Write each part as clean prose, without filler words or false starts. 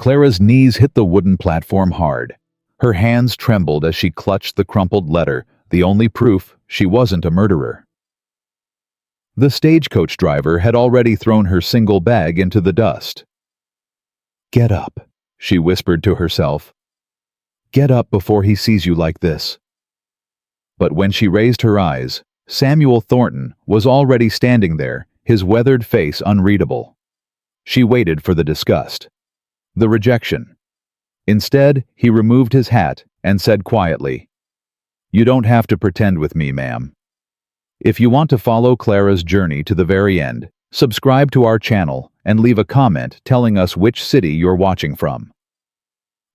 Clara's knees hit the wooden platform hard. Her hands trembled as she clutched the crumpled letter, the only proof she wasn't a murderer. The stagecoach driver had already thrown her single bag into the dust. "Get up," she whispered to herself. "Get up before he sees you like this." But when she raised her eyes, Samuel Thornton was already standing there, his weathered face unreadable. She waited for the disgust, the rejection. Instead, he removed his hat and said quietly, "You don't have to pretend with me, ma'am. If you want to follow Clara's journey to the very end, subscribe to our channel and leave a comment telling us which city you're watching from.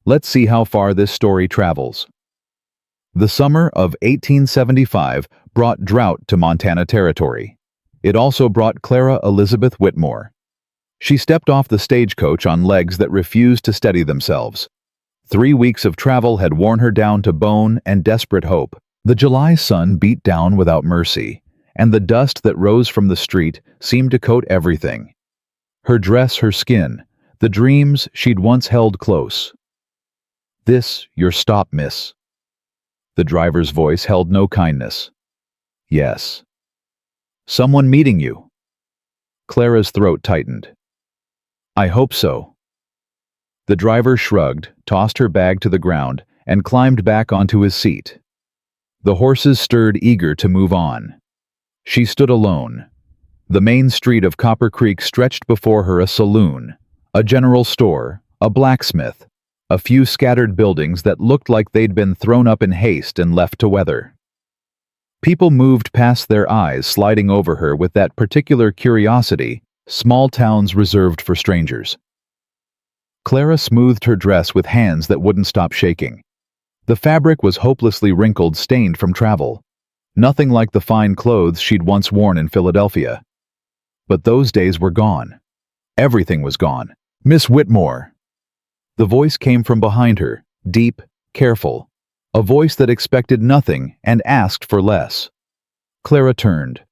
Let's see how far this story travels." The summer of 1875 brought drought to Montana Territory. It also brought Clara Elizabeth Whitmore. She stepped off the stagecoach on legs that refused to steady themselves. 3 weeks of travel had worn her down to bone and desperate hope. The July sun beat down without mercy, and the dust that rose from the street seemed to coat everything. Her dress, her skin, the dreams she'd once held close. "This your stop, miss." The driver's voice held no kindness. "Yes." "Someone meeting you?" Clara's throat tightened. "I hope so." The driver shrugged, tossed her bag to the ground, and climbed back onto his seat. The horses stirred, eager to move on. She stood alone. The main street of Copper Creek stretched before her, a saloon, a general store, a blacksmith, a few scattered buildings that looked like they'd been thrown up in haste and left to weather. People moved past, their eyes sliding over her with that particular curiosity small towns reserved for strangers. Clara smoothed her dress with hands that wouldn't stop shaking. The fabric was hopelessly wrinkled, stained from travel. Nothing like the fine clothes she'd once worn in Philadelphia. But those days were gone. Everything was gone. "Miss Whitmore." The voice came from behind her, deep, careful. A voice that expected nothing and asked for less. Clara turned.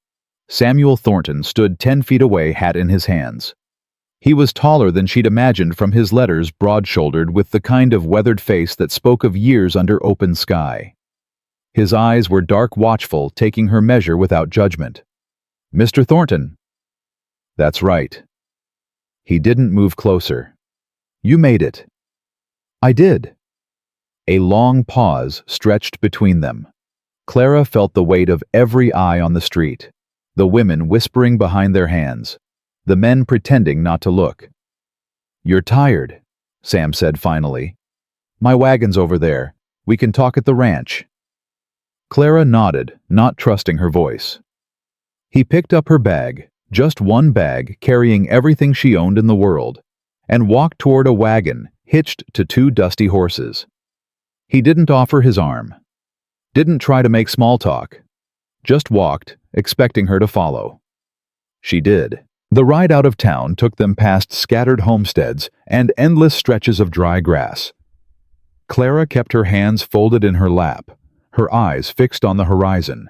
Samuel Thornton stood 10 feet away, hat in his hands. He was taller than she'd imagined from his letters, broad-shouldered, with the kind of weathered face that spoke of years under open sky. His eyes were dark, watchful, taking her measure without judgment. "Mr. Thornton." "That's right." He didn't move closer. "You made it." "I did." A long pause stretched between them. Clara felt the weight of every eye on the street, the women whispering behind their hands, the men pretending not to look. "You're tired," Sam said finally. "My wagon's over there. We can talk at the ranch." Clara nodded, not trusting her voice. He picked up her bag, just one bag carrying everything she owned in the world, and walked toward a wagon hitched to 2 dusty horses. He didn't offer his arm, didn't try to make small talk, just walked, expecting her to follow. She did. The ride out of town took them past scattered homesteads and endless stretches of dry grass. Clara kept her hands folded in her lap, her eyes fixed on the horizon.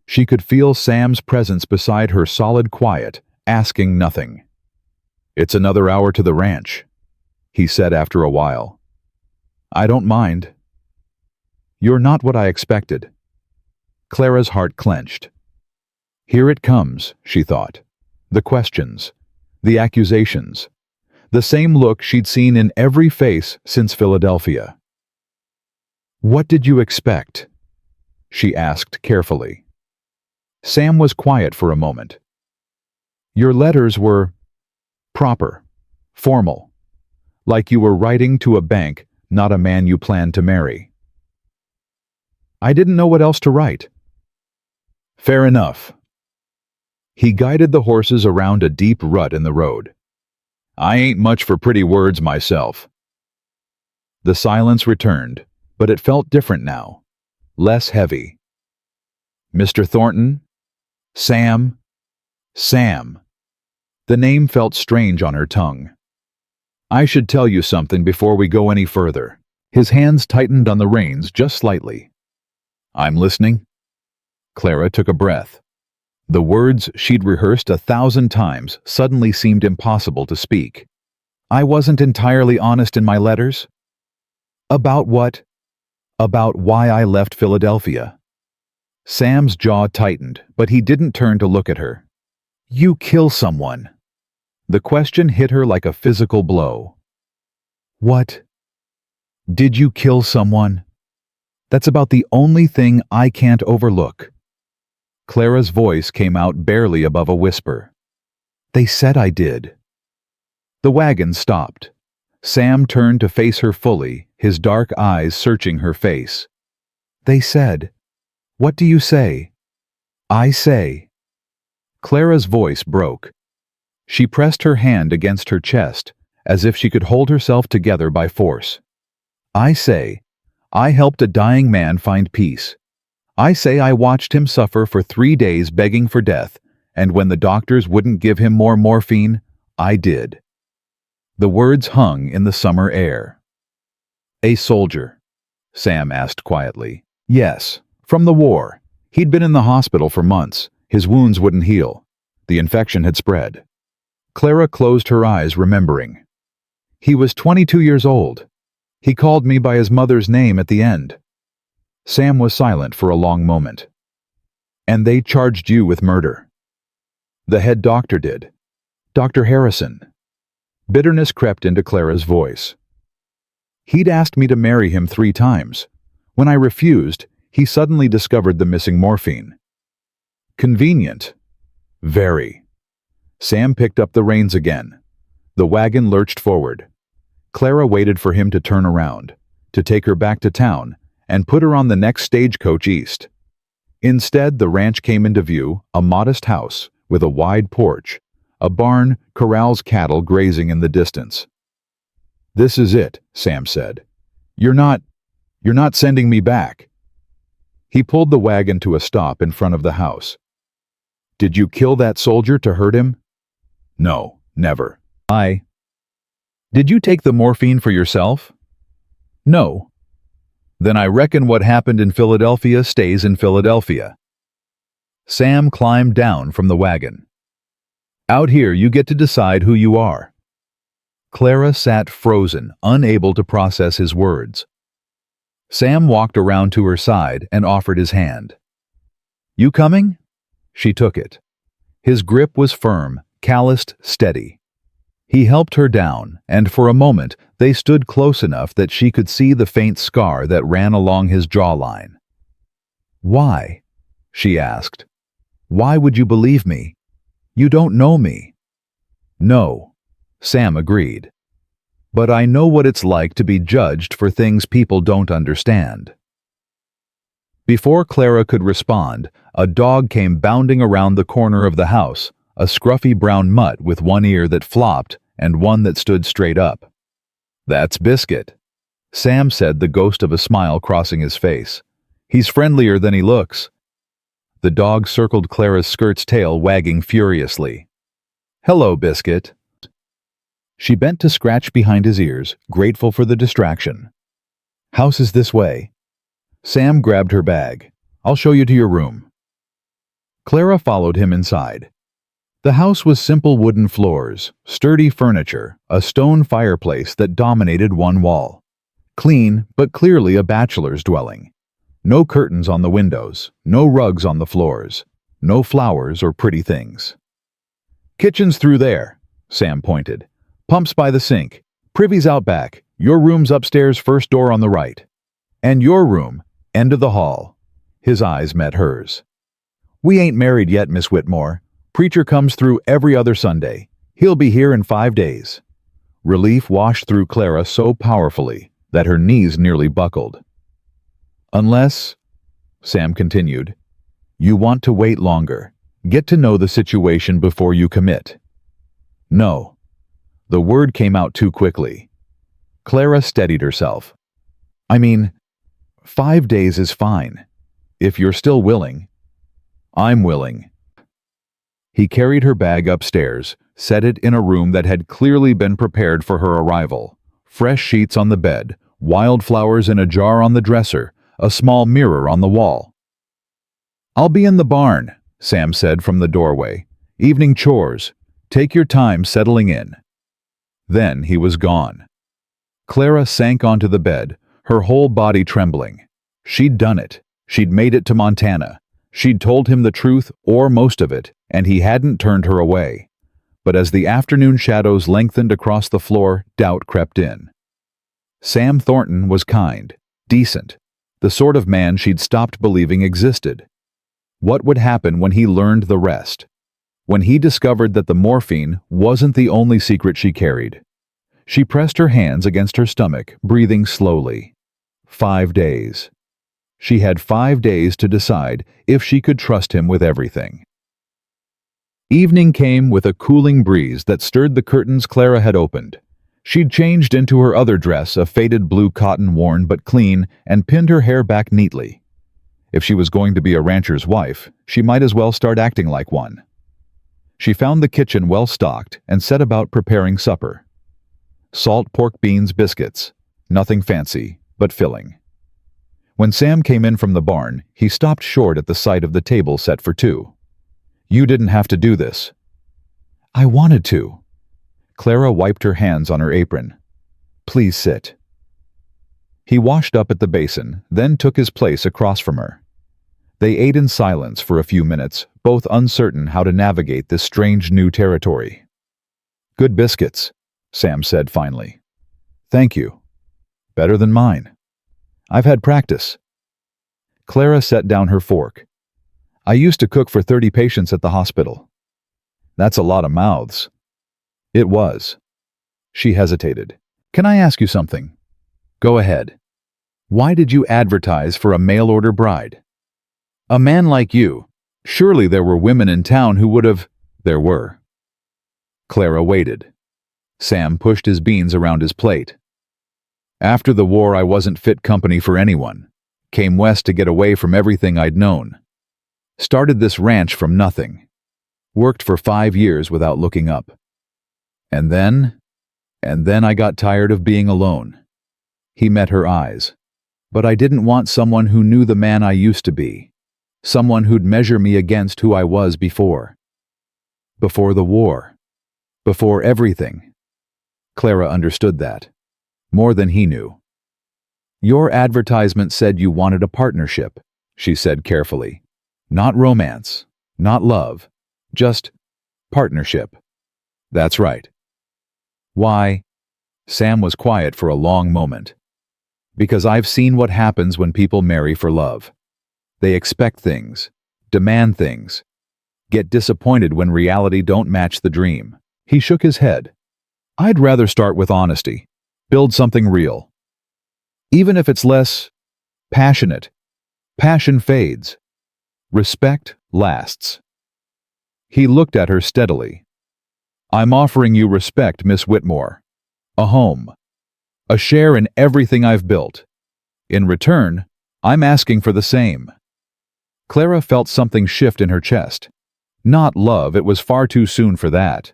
She could feel Sam's presence beside her, solid quiet, asking nothing. "It's another hour to the ranch," he said after a while. "I don't mind." "You're not what I expected." Clara's heart clenched. Here it comes, she thought. The questions, the accusations, the same look she'd seen in every face since Philadelphia. "What did you expect?" she asked carefully. Sam was quiet for a moment. "Your letters were proper, formal, like you were writing to a bank, not a man you planned to marry." "I didn't know what else to write." "Fair enough." He guided the horses around a deep rut in the road. "I ain't much for pretty words myself." The silence returned, but it felt different now, less heavy. "Mr. Thornton? Sam? Sam." The name felt strange on her tongue. "I should tell you something before we go any further." His hands tightened on the reins just slightly. "I'm listening." Clara took a breath. The words she'd rehearsed 1,000 times suddenly seemed impossible to speak. I wasn't entirely honest in my letters. About what? About why I left Philadelphia. Sam's jaw tightened, but he didn't turn to look at her. You kill someone. The question hit her like a physical blow. What? Did you kill someone? That's about the only thing I can't overlook. Clara's voice came out barely above a whisper. They said I did. The wagon stopped. Sam turned to face her fully, his dark eyes searching her face. They said. What do you say? I say. Clara's voice broke. She pressed her hand against her chest, as if she could hold herself together by force. I say, I helped a dying man find peace. I say I watched him suffer for 3 days begging for death, and when the doctors wouldn't give him more morphine, I did. The words hung in the summer air. A soldier? Sam asked quietly. Yes, from the war. He'd been in the hospital for months. His wounds wouldn't heal. The infection had spread. Clara closed her eyes, remembering. He was 22 years old. He called me by his mother's name at the end. Sam was silent for a long moment. And they charged you with murder. The head doctor did. Dr. Harrison. Bitterness crept into Clara's voice. He'd asked me to marry him 3 times. When I refused, he suddenly discovered the missing morphine. Convenient. Very. Sam picked up the reins again. The wagon lurched forward. Clara waited for him to turn around, to take her back to town, and put her on the next stagecoach east. Instead, the ranch came into view, a modest house with a wide porch. A barn corrals cattle grazing in the distance. This is it, Sam said. You're not sending me back. He pulled the wagon to a stop in front of the house. Did you kill that soldier to hurt him? No, never. Did you take the morphine for yourself? No. Then I reckon what happened in Philadelphia stays in Philadelphia. Sam climbed down from the wagon. Out here you get to decide who you are. Clara sat frozen, unable to process his words. Sam walked around to her side and offered his hand. You coming? She took it. His grip was firm, calloused, steady. He helped her down, and for a moment they stood close enough that she could see the faint scar that ran along his jawline. Why? She asked. Why would you believe me? You don't know me. No, Sam agreed. But I know what it's like to be judged for things people don't understand. Before Clara could respond, a dog came bounding around the corner of the house, a scruffy brown mutt with one ear that flopped and one that stood straight up. That's Biscuit, Sam said, the ghost of a smile crossing his face. He's friendlier than he looks. The dog circled Clara's skirt's tail, wagging furiously. Hello, Biscuit. She bent to scratch behind his ears, grateful for the distraction. House is this way. Sam grabbed her bag. I'll show you to your room. Clara followed him inside. The house was simple wooden floors, sturdy furniture, a stone fireplace that dominated one wall. Clean, but clearly a bachelor's dwelling. No curtains on the windows, no rugs on the floors, no flowers or pretty things. Kitchen's through there, Sam pointed. Pumps by the sink, privy's out back, your room's upstairs, first door on the right. And your room, end of the hall. His eyes met hers. We ain't married yet, Miss Whitmore. Preacher comes through every other Sunday. He'll be here in 5 days. Relief washed through Clara so powerfully that her knees nearly buckled. Unless, Sam continued, you want to wait longer, get to know the situation before you commit. No. The word came out too quickly. Clara steadied herself. I mean, 5 days is fine. If you're still willing. I'm willing. He carried her bag upstairs, set it in a room that had clearly been prepared for her arrival. Fresh sheets on the bed, wildflowers in a jar on the dresser, a small mirror on the wall. I'll be in the barn, Sam said from the doorway. Evening chores. Take your time settling in. Then he was gone. Clara sank onto the bed, her whole body trembling. She'd done it. She'd made it to Montana. She'd told him the truth, or most of it, and he hadn't turned her away. But as the afternoon shadows lengthened across the floor, doubt crept in. Sam Thornton was kind, decent, the sort of man she'd stopped believing existed. What would happen when he learned the rest? When he discovered that the morphine wasn't the only secret she carried? She pressed her hands against her stomach, breathing slowly. 5 days. She had 5 days to decide if she could trust him with everything. Evening came with a cooling breeze that stirred the curtains Clara had opened. She'd changed into her other dress, a faded blue cotton worn but clean, and pinned her hair back neatly. If she was going to be a rancher's wife, she might as well start acting like one. She found the kitchen well stocked and set about preparing supper. Salt pork beans biscuits, nothing fancy, but filling. When Sam came in from the barn, he stopped short at the sight of the table set for two. "You didn't have to do this." "I wanted to." Clara wiped her hands on her apron. "Please sit." He washed up at the basin, then took his place across from her. They ate in silence for a few minutes, both uncertain how to navigate this strange new territory. "Good biscuits," Sam said finally. "Thank you. Better than mine. I've had practice." Clara set down her fork. "I used to cook for 30 patients at the hospital." "That's a lot of mouths." It was. She hesitated. "Can I ask you something?" "Go ahead." "Why did you advertise for a mail-order bride?" "A man like you. Surely there were women in town who would have—" "There were." Clara waited. Sam pushed his beans around his plate. "After the war, I wasn't fit company for anyone. Came west to get away from everything I'd known. Started this ranch from nothing. Worked for 5 years without looking up. And then I got tired of being alone." He met her eyes. "But I didn't want someone who knew the man I used to be. Someone who'd measure me against who I was before. Before the war. Before everything." Clara understood that. More than he knew. "Your advertisement said you wanted a partnership," she said carefully. "Not romance. Not love. Just partnership." "That's right." "Why?" Sam was quiet for a long moment. "Because I've seen what happens when people marry for love. They expect things, demand things, get disappointed when reality don't match the dream." He shook his head. "I'd rather start with honesty. Build something real. Even if it's less passionate. Passion fades. Respect lasts." He looked at her steadily. "I'm offering you respect, Miss Whitmore. A home. A share in everything I've built. In return, I'm asking for the same." Clara felt something shift in her chest. Not love, it was far too soon for that.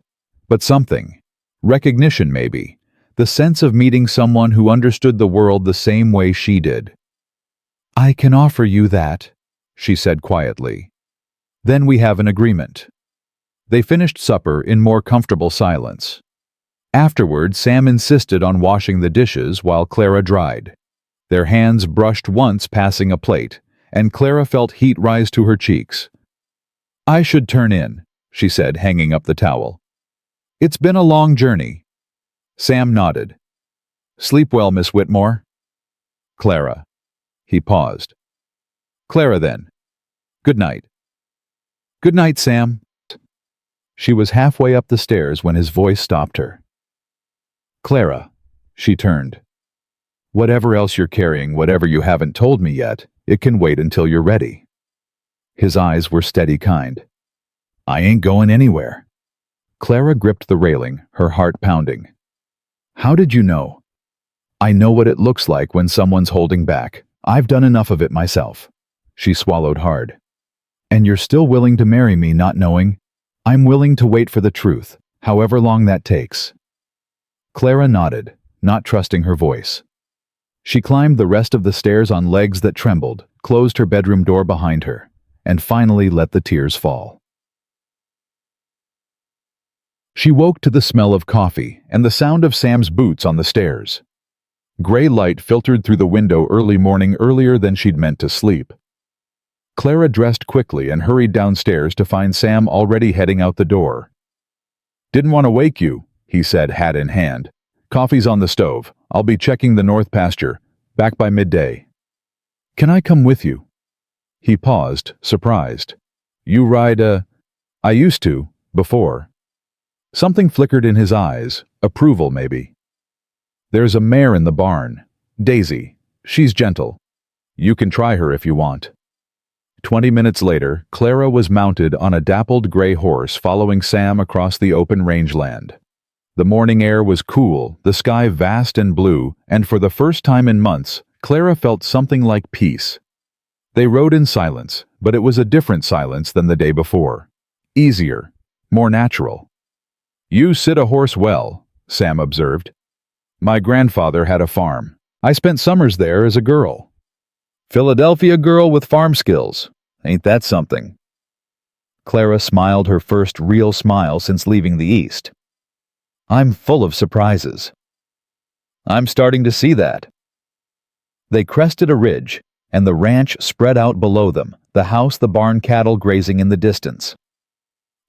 But something. Recognition, maybe. The sense of meeting someone who understood the world the same way she did. "I can offer you that," she said quietly. "Then we have an agreement." They finished supper in more comfortable silence. Afterward, Sam insisted on washing the dishes while Clara dried. Their hands brushed once passing a plate, and Clara felt heat rise to her cheeks. "I should turn in," she said, hanging up the towel. "It's been a long journey." Sam nodded. "Sleep well, Miss Whitmore." "Clara." He paused. "Clara, then. Good night." "Good night, Sam." She was halfway up the stairs when his voice stopped her. "Clara." She turned. "Whatever else you're carrying, whatever you haven't told me yet, it can wait until you're ready." His eyes were steady kind. "I ain't going anywhere." Clara gripped the railing, her heart pounding. "How did you know?" "I know what it looks like when someone's holding back. I've done enough of it myself." She swallowed hard. "And you're still willing to marry me not knowing?" "I'm willing to wait for the truth, however long that takes." Clara nodded, not trusting her voice. She climbed the rest of the stairs on legs that trembled, closed her bedroom door behind her, and finally let the tears fall. She woke to the smell of coffee and the sound of Sam's boots on the stairs. Gray light filtered through the window early morning, earlier than she'd meant to sleep. Clara dressed quickly and hurried downstairs to find Sam already heading out the door. "Didn't want to wake you," he said, hat in hand. "Coffee's on the stove. I'll be checking the north pasture. Back by midday." "Can I come with you?" He paused, surprised. "You ride I used to, before." Something flickered in his eyes, approval maybe. "There's a mare in the barn. Daisy. She's gentle. You can try her if you want." 20 minutes later, Clara was mounted on a dappled gray horse following Sam across the open rangeland. The morning air was cool, the sky vast and blue, and for the first time in months, Clara felt something like peace. They rode in silence, but it was a different silence than the day before. Easier, more natural. "You sit a horse well," Sam observed. "My grandfather had a farm. I spent summers there as a girl." "Philadelphia girl with farm skills. Ain't that something?" Clara smiled her first real smile since leaving the East. "I'm full of surprises." "I'm starting to see that." They crested a ridge, and the ranch spread out below them, the house, the barn, cattle grazing in the distance.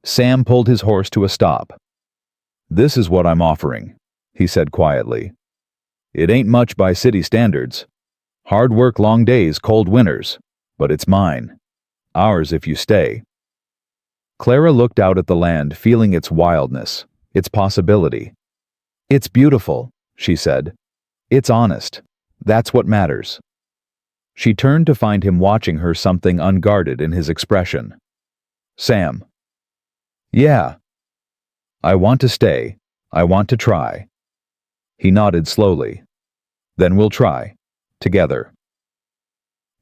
Sam pulled his horse to a stop. "This is what I'm offering," he said quietly. "It ain't much by city standards. Hard work, long days, cold winters, but it's mine. Ours if you stay." Clara looked out at the land, feeling its wildness, its possibility. "It's beautiful," she said. "It's honest. That's what matters." She turned to find him watching her, something unguarded in his expression. "Sam." "Yeah." "I want to stay. I want to try." He nodded slowly. "Then we'll try. Together."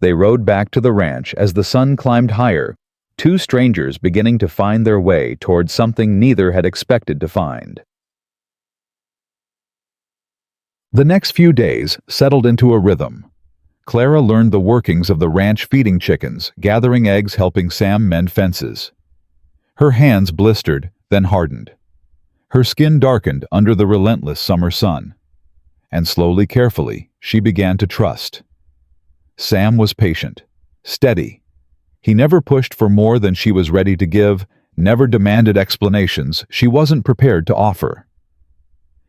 They rode back to the ranch as the sun climbed higher, two strangers beginning to find their way toward something neither had expected to find. The next few days settled into a rhythm. Clara learned the workings of the ranch, feeding chickens, gathering eggs, helping Sam mend fences. Her hands blistered, then hardened. Her skin darkened under the relentless summer sun. And slowly, carefully, she began to trust. Sam was patient, steady. He never pushed for more than she was ready to give, never demanded explanations she wasn't prepared to offer.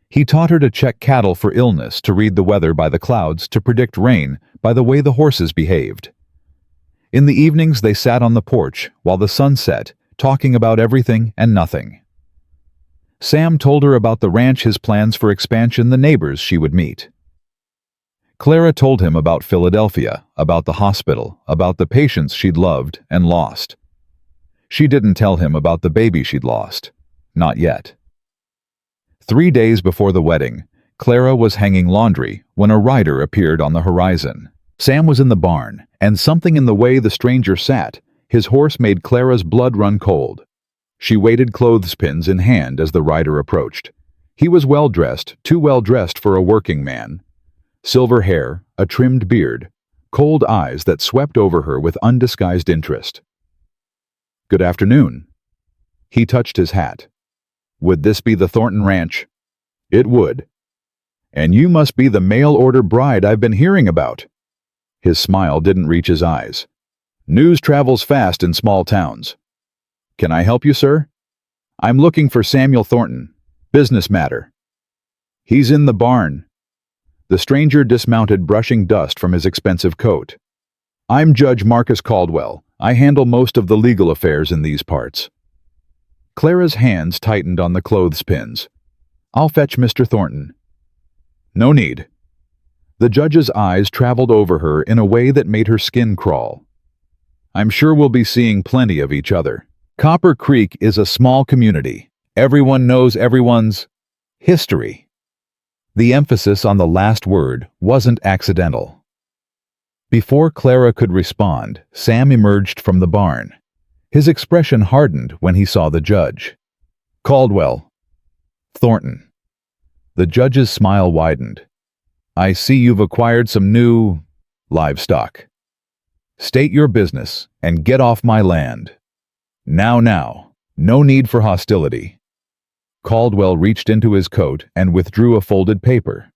He taught her to check cattle for illness, to read the weather by the clouds, to predict rain by the way the horses behaved. In the evenings they sat on the porch while the sun set, talking about everything and nothing. Sam told her about the ranch, his plans for expansion, the neighbors she would meet. Clara told him about Philadelphia, about the hospital, about the patients she'd loved and lost. She didn't tell him about the baby she'd lost. Not yet. 3 days before the wedding, Clara was hanging laundry when a rider appeared on the horizon. Sam was in the barn, and something in the way the stranger sat, his horse, made Clara's blood run cold. She waited, clothespins in hand, as the rider approached. He was well-dressed, too well-dressed for a working man. Silver hair, a trimmed beard, cold eyes that swept over her with undisguised interest. "Good afternoon." He touched his hat. "Would this be the Thornton Ranch?" "It would." "And you must be the mail-order bride I've been hearing about." His smile didn't reach his eyes. "News travels fast in small towns." "Can I help you, sir?" "I'm looking for Samuel Thornton. Business matter." "He's in the barn." The stranger dismounted, brushing dust from his expensive coat. "I'm Judge Marcus Caldwell. I handle most of the legal affairs in these parts." Clara's hands tightened on the clothespins. "I'll fetch Mr. Thornton." "No need." The judge's eyes traveled over her in a way that made her skin crawl. "I'm sure we'll be seeing plenty of each other. Copper Creek is a small community. Everyone knows everyone's history." The emphasis on the last word wasn't accidental. Before Clara could respond, Sam emerged from the barn. His expression hardened when he saw the judge. "Caldwell." "Thornton." The judge's smile widened. "I see you've acquired some new livestock. State your business and get off my land. Now, no need for hostility." Caldwell reached into his coat and withdrew a folded paper.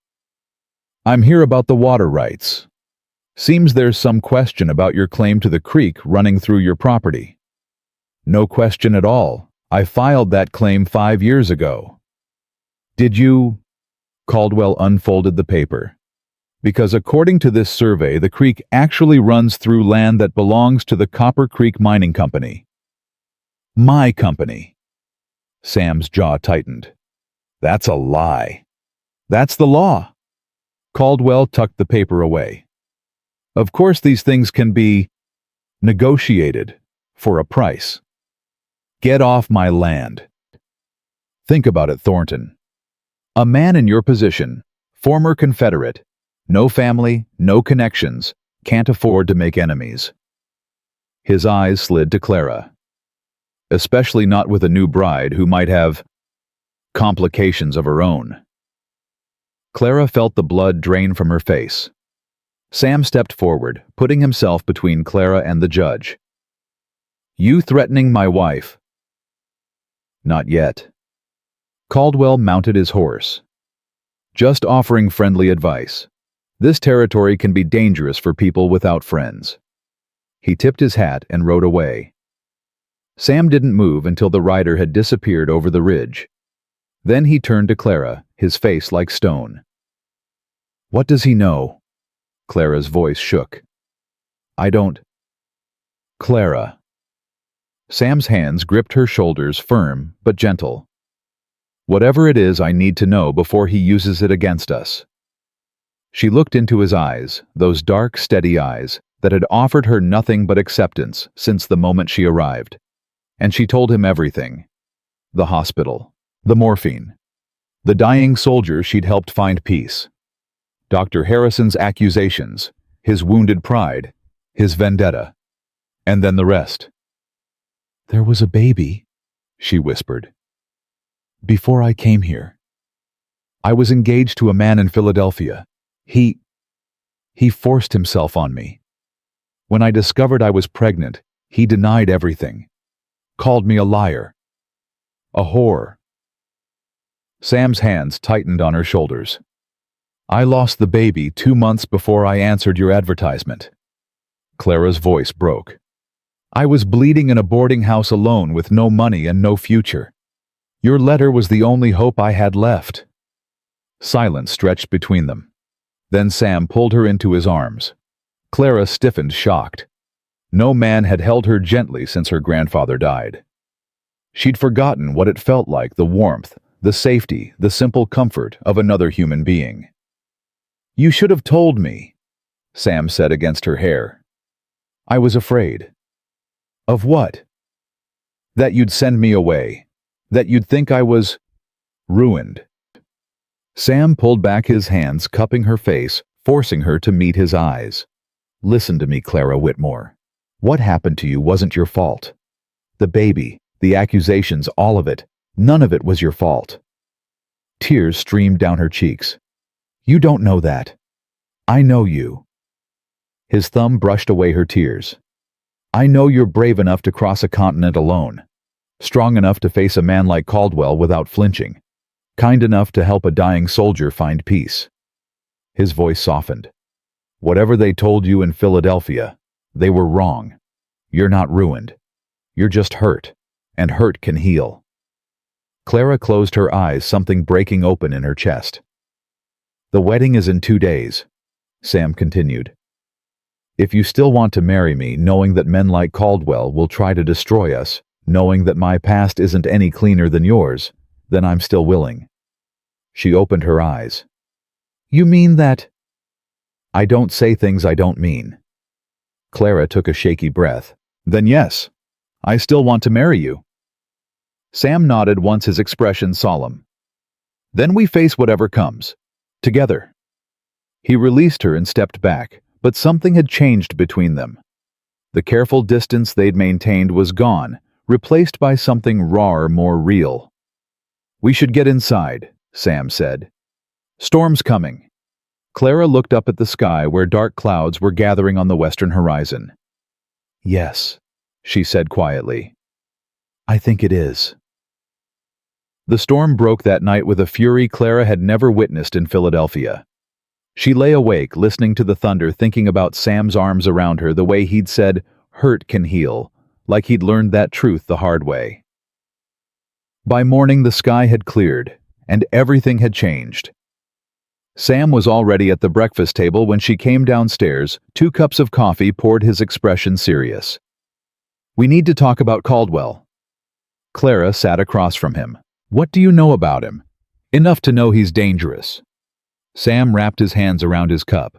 I'm here about the water rights. Seems there's some question about your claim to the creek running through your property. No question at all. I filed that claim 5 years ago. Did you? Caldwell unfolded the paper. Because according to this survey, the creek actually runs through land that belongs to the Copper Creek Mining Company. My company. Sam's jaw tightened. That's a lie. That's the law. Caldwell tucked the paper away. Of course these things can be negotiated for a price. Get off my land. Think about it, Thornton. A man in your position, former Confederate, no family, no connections, can't afford to make enemies. His eyes slid to Clara. Especially not with a new bride who might have complications of her own. Clara felt the blood drain from her face. Sam stepped forward, putting himself between Clara and the judge. You threatening my wife? Not yet. Caldwell mounted his horse. Just offering friendly advice. This territory can be dangerous for people without friends. He tipped his hat and rode away. Sam didn't move until the rider had disappeared over the ridge. Then he turned to Clara, his face like stone. What does he know? Clara's voice shook. I don't. Clara. Sam's hands gripped her shoulders, firm but gentle. Whatever it is, I need to know before he uses it against us. She looked into his eyes, those dark, steady eyes that had offered her nothing but acceptance since the moment she arrived. And she told him everything. The hospital, the morphine, the dying soldier she'd helped find peace, Dr. Harrison's accusations, his wounded pride, his vendetta, and then the rest. There was a baby, she whispered. Before I came here. I was engaged to a man in Philadelphia. He forced himself on me. When I discovered I was pregnant, he denied everything. Called me a liar. A whore. Sam's hands tightened on her shoulders. I lost the baby 2 months before I answered your advertisement. Clara's voice broke. I was bleeding in a boarding house alone with no money and no future. Your letter was the only hope I had left. Silence stretched between them. Then Sam pulled her into his arms. Clara stiffened, shocked. No man had held her gently since her grandfather died. She'd forgotten what it felt like, the warmth, the safety, the simple comfort of another human being. You should have told me, Sam said against her hair. I was afraid. Of what? That you'd send me away. That you'd think I was ruined. Sam pulled back his hands, cupping her face, forcing her to meet his eyes. Listen to me, Clara Whitmore. What happened to you wasn't your fault. The baby, the accusations, all of it, none of it was your fault. Tears streamed down her cheeks. You don't know that. I know you. His thumb brushed away her tears. I know you're brave enough to cross a continent alone. Strong enough to face a man like Caldwell without flinching. Kind enough to help a dying soldier find peace. His voice softened. Whatever they told you in Philadelphia, they were wrong. You're not ruined. You're just hurt, and hurt can heal. Clara closed her eyes, something breaking open in her chest. The wedding is in 2 days, Sam continued. If you still want to marry me, knowing that men like Caldwell will try to destroy us, knowing that my past isn't any cleaner than yours, then I'm still willing. She opened her eyes. You mean that? I don't say things I don't mean. Clara took a shaky breath. Then yes, I still want to marry you. Sam nodded, once his expression solemn. Then we face whatever comes. Together. He released her and stepped back, but something had changed between them. The careful distance they'd maintained was gone, replaced by something rawer, more real. We should get inside, Sam said. Storm's coming. Clara looked up at the sky where dark clouds were gathering on the western horizon. Yes, she said quietly. I think it is. The storm broke that night with a fury Clara had never witnessed in Philadelphia. She lay awake, listening to the thunder, thinking about Sam's arms around her, the way he'd said, "Hurt can heal," like he'd learned that truth the hard way. By morning, the sky had cleared, and everything had changed. Sam was already at the breakfast table when she came downstairs, 2 cups of coffee poured, his expression serious. "We need to talk about Caldwell." Clara sat across from him. "What do you know about him?" "Enough to know he's dangerous." Sam wrapped his hands around his cup.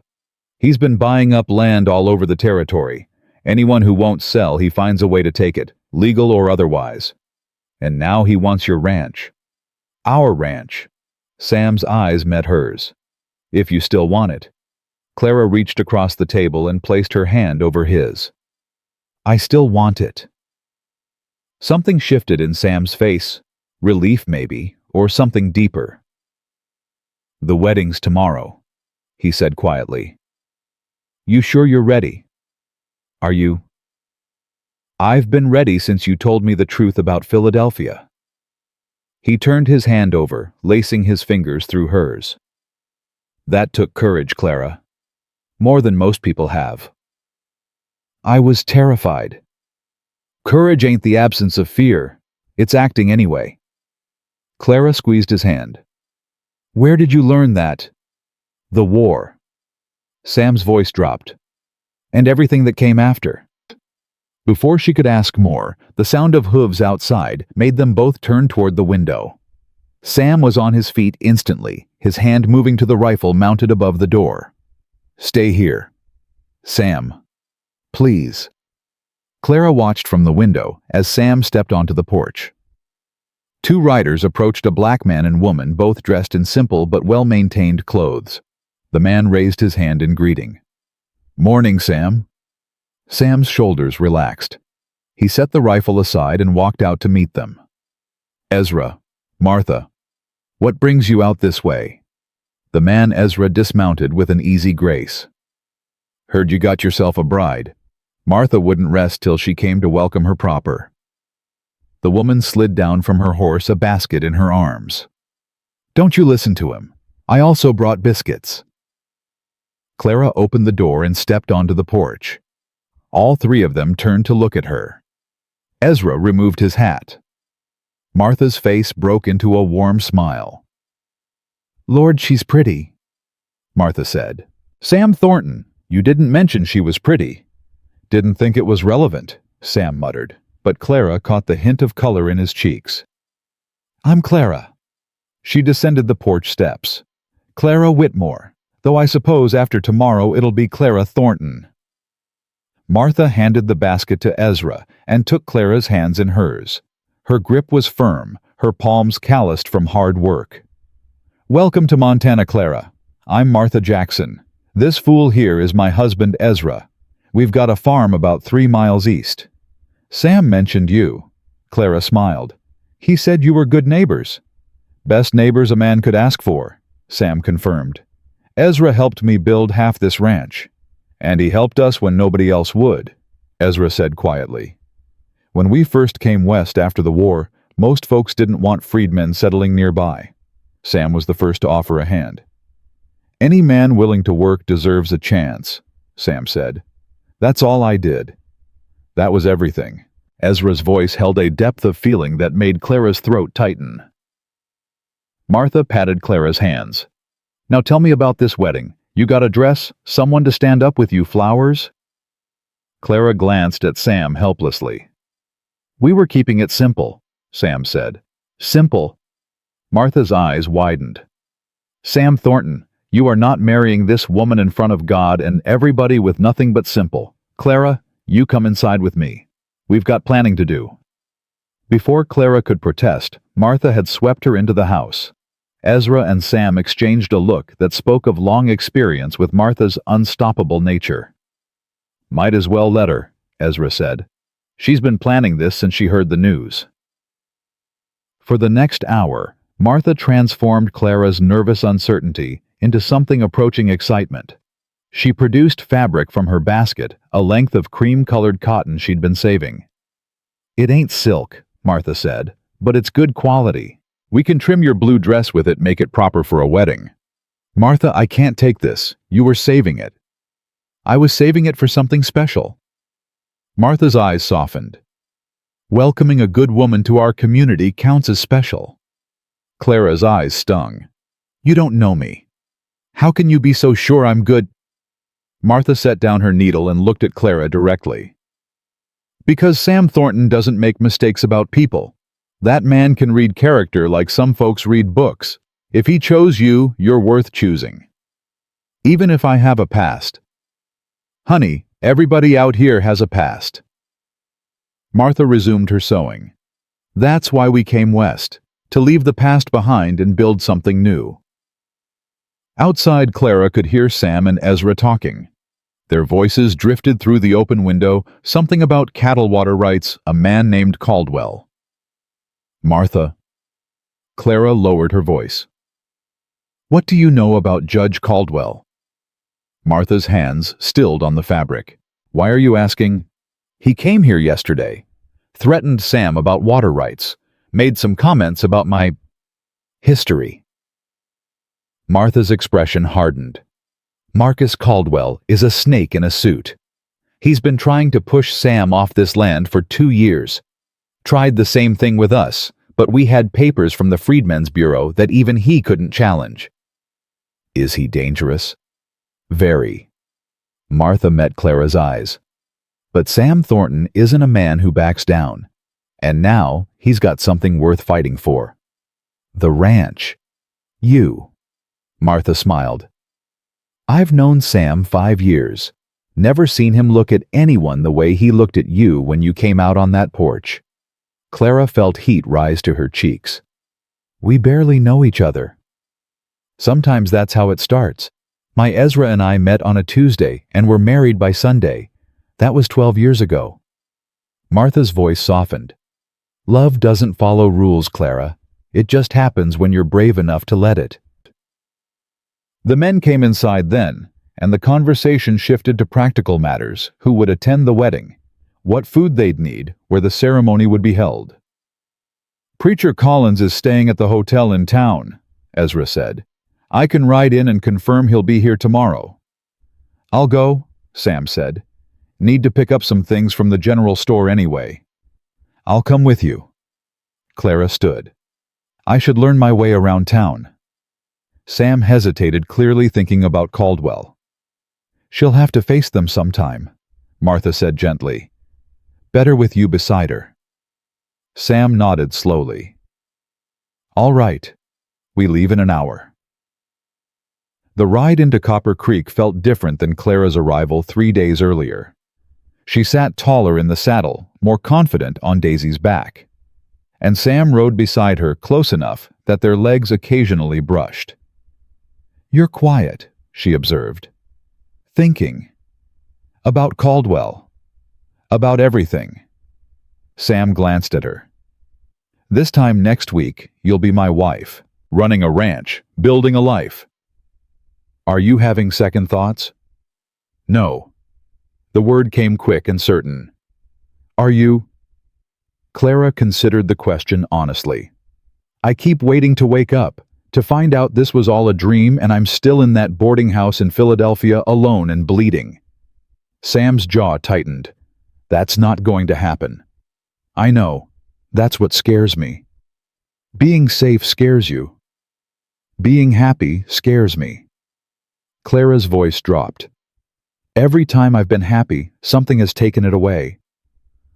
"He's been buying up land all over the territory. Anyone who won't sell, he finds a way to take it, legal or otherwise. And now he wants your ranch." "Our ranch." Sam's eyes met hers. "If you still want it." Clara reached across the table and placed her hand over his. "I still want it." Something shifted in Sam's face. Relief, maybe, or something deeper. "The wedding's tomorrow," he said quietly. "You sure you're ready?" "Are you?" "I've been ready since you told me the truth about Philadelphia." He turned his hand over, lacing his fingers through hers. "That took courage, Clara. More than most people have." "I was terrified." "Courage ain't the absence of fear. It's acting anyway." Clara squeezed his hand. "Where did you learn that?" "The war." Sam's voice dropped. "And everything that came after." Before she could ask more, the sound of hooves outside made them both turn toward the window. Sam was on his feet instantly, his hand moving to the rifle mounted above the door. "Stay here." "Sam. Please." Clara watched from the window as Sam stepped onto the porch. 2 riders approached a black man and woman, both dressed in simple but well-maintained clothes. The man raised his hand in greeting. "Morning, Sam." Sam's shoulders relaxed. He set the rifle aside and walked out to meet them. "Ezra, Martha, what brings you out this way?" The man Ezra dismounted with an easy grace. "Heard you got yourself a bride. Martha wouldn't rest till she came to welcome her proper." The woman slid down from her horse, a basket in her arms. "Don't you listen to him. I also brought biscuits." Clara opened the door and stepped onto the porch. All 3 of them turned to look at her. Ezra removed his hat. Martha's face broke into a warm smile. "Lord, she's pretty," Martha said. "Sam Thornton, you didn't mention she was pretty." "Didn't think it was relevant," Sam muttered, but Clara caught the hint of color in his cheeks. "I'm Clara." She descended the porch steps. "Clara Whitmore, though I suppose after tomorrow it'll be Clara Thornton." Martha handed the basket to Ezra and took Clara's hands in hers. Her grip was firm, her palms calloused from hard work. "Welcome to Montana, Clara. I'm Martha Jackson. This fool here is my husband, Ezra. We've got a farm about 3 miles east." "Sam mentioned you." Clara smiled. "He said you were good neighbors." "Best neighbors a man could ask for," Sam confirmed. "Ezra helped me build half this ranch. And he helped us when nobody else would," Ezra said quietly. "When we first came west after the war, most folks didn't want freedmen settling nearby. Sam was the first to offer a hand." "Any man willing to work deserves a chance," Sam said. "That's all I did." That was everything. Ezra's voice held a depth of feeling that made Clara's throat tighten. Martha patted Clara's hands. "Now tell me about this wedding. You got a dress? Someone to stand up with you, flowers?" Clara glanced at Sam helplessly. "We were keeping it simple," Sam said. "Simple." Martha's eyes widened. "Sam Thornton, you are not marrying this woman in front of God and everybody with nothing but simple. Clara, you come inside with me. We've got planning to do." Before Clara could protest, Martha had swept her into the house. Ezra and Sam exchanged a look that spoke of long experience with Martha's unstoppable nature. "Might as well let her," Ezra said. "She's been planning this since she heard the news." For the next hour, Martha transformed Clara's nervous uncertainty into something approaching excitement. She produced fabric from her basket, a length of cream-colored cotton she'd been saving. "It ain't silk," Martha said, "but it's good quality. We can trim your blue dress with it, make it proper for a wedding. Martha, I can't take this. You were saving it. I was saving it for something special. Martha's eyes softened. Welcoming a good woman to our community counts as special. Clara's eyes stung. You don't know me. How can you be so sure I'm good? Martha set down her needle and looked at Clara directly. Because Sam Thornton doesn't make mistakes about people. That man can read character like some folks read books. If he chose you, you're worth choosing. Even if I have a past. Honey, everybody out here has a past. Martha resumed her sewing. That's why we came west, to leave the past behind and build something new. Outside, Clara could hear Sam and Ezra talking. Their voices drifted through the open window, something about cattle water rights, a man named Caldwell. Martha. Clara lowered her voice. What do you know about Judge Caldwell? Martha's hands stilled on the fabric. Why are you asking? He came here yesterday, threatened Sam about water rights, made some comments about my history. Martha's expression hardened. Marcus Caldwell is a snake in a suit. He's been trying to push Sam off this land for 2 years. Tried the same thing with us, but we had papers from the Freedmen's Bureau that even he couldn't challenge. Is he dangerous? Very. Martha met Clara's eyes. But Sam Thornton isn't a man who backs down. And now he's got something worth fighting for. The ranch. You. Martha smiled. I've known Sam 5 years. Never seen him look at anyone the way he looked at you when you came out on that porch. Clara felt heat rise to her cheeks. We barely know each other. Sometimes that's how it starts. My Ezra and I met on a Tuesday and were married by Sunday. That was 12 years ago. Martha's voice softened. Love doesn't follow rules, Clara. It just happens when you're brave enough to let it. The men came inside then, and the conversation shifted to practical matters: who would attend the wedding, what food they'd need, where the ceremony would be held. Preacher Collins is staying at the hotel in town, Ezra said. I can ride in and confirm he'll be here tomorrow. I'll go, Sam said. Need to pick up some things from the general store anyway. I'll come with you. Clara stood. I should learn my way around town. Sam hesitated, clearly thinking about Caldwell. She'll have to face them sometime, Martha said gently. Better with you beside her. Sam nodded slowly. All right. We leave in an hour. The ride into Copper Creek felt different than Clara's arrival 3 days earlier. She sat taller in the saddle, more confident on Daisy's back. And Sam rode beside her close enough that their legs occasionally brushed. You're quiet, she observed. Thinking. About Caldwell. About everything. Sam glanced at her. This time next week, you'll be my wife, running a ranch, building a life. Are you having second thoughts? No. The word came quick and certain. Are you? Clara considered the question honestly. I keep waiting to wake up, to find out this was all a dream and I'm still in that boarding house in Philadelphia alone and bleeding. Sam's jaw tightened. That's not going to happen. I know. That's what scares me. Being safe scares you. Being happy scares me. Clara's voice dropped. Every time I've been happy, something has taken it away.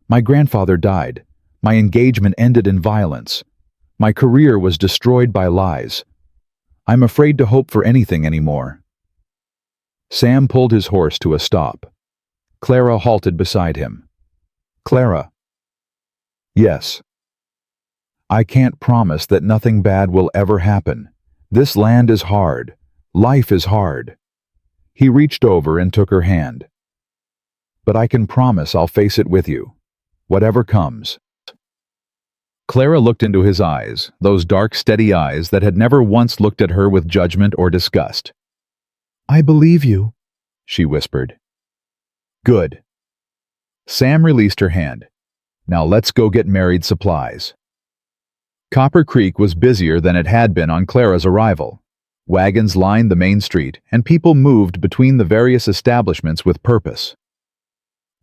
My grandfather died. My engagement ended in violence. My career was destroyed by lies. I'm afraid to hope for anything anymore. Sam pulled his horse to a stop. Clara halted beside him. Clara. Yes. I can't promise that nothing bad will ever happen. This land is hard. Life is hard. He reached over and took her hand. But I can promise I'll face it with you, whatever comes. Clara looked into his eyes, those dark, steady eyes that had never once looked at her with judgment or disgust. I believe you, she whispered. Good. Sam released her hand. Now let's go get married supplies. Copper Creek was busier than it had been on Clara's arrival. Wagons lined the main street, and people moved between the various establishments with purpose.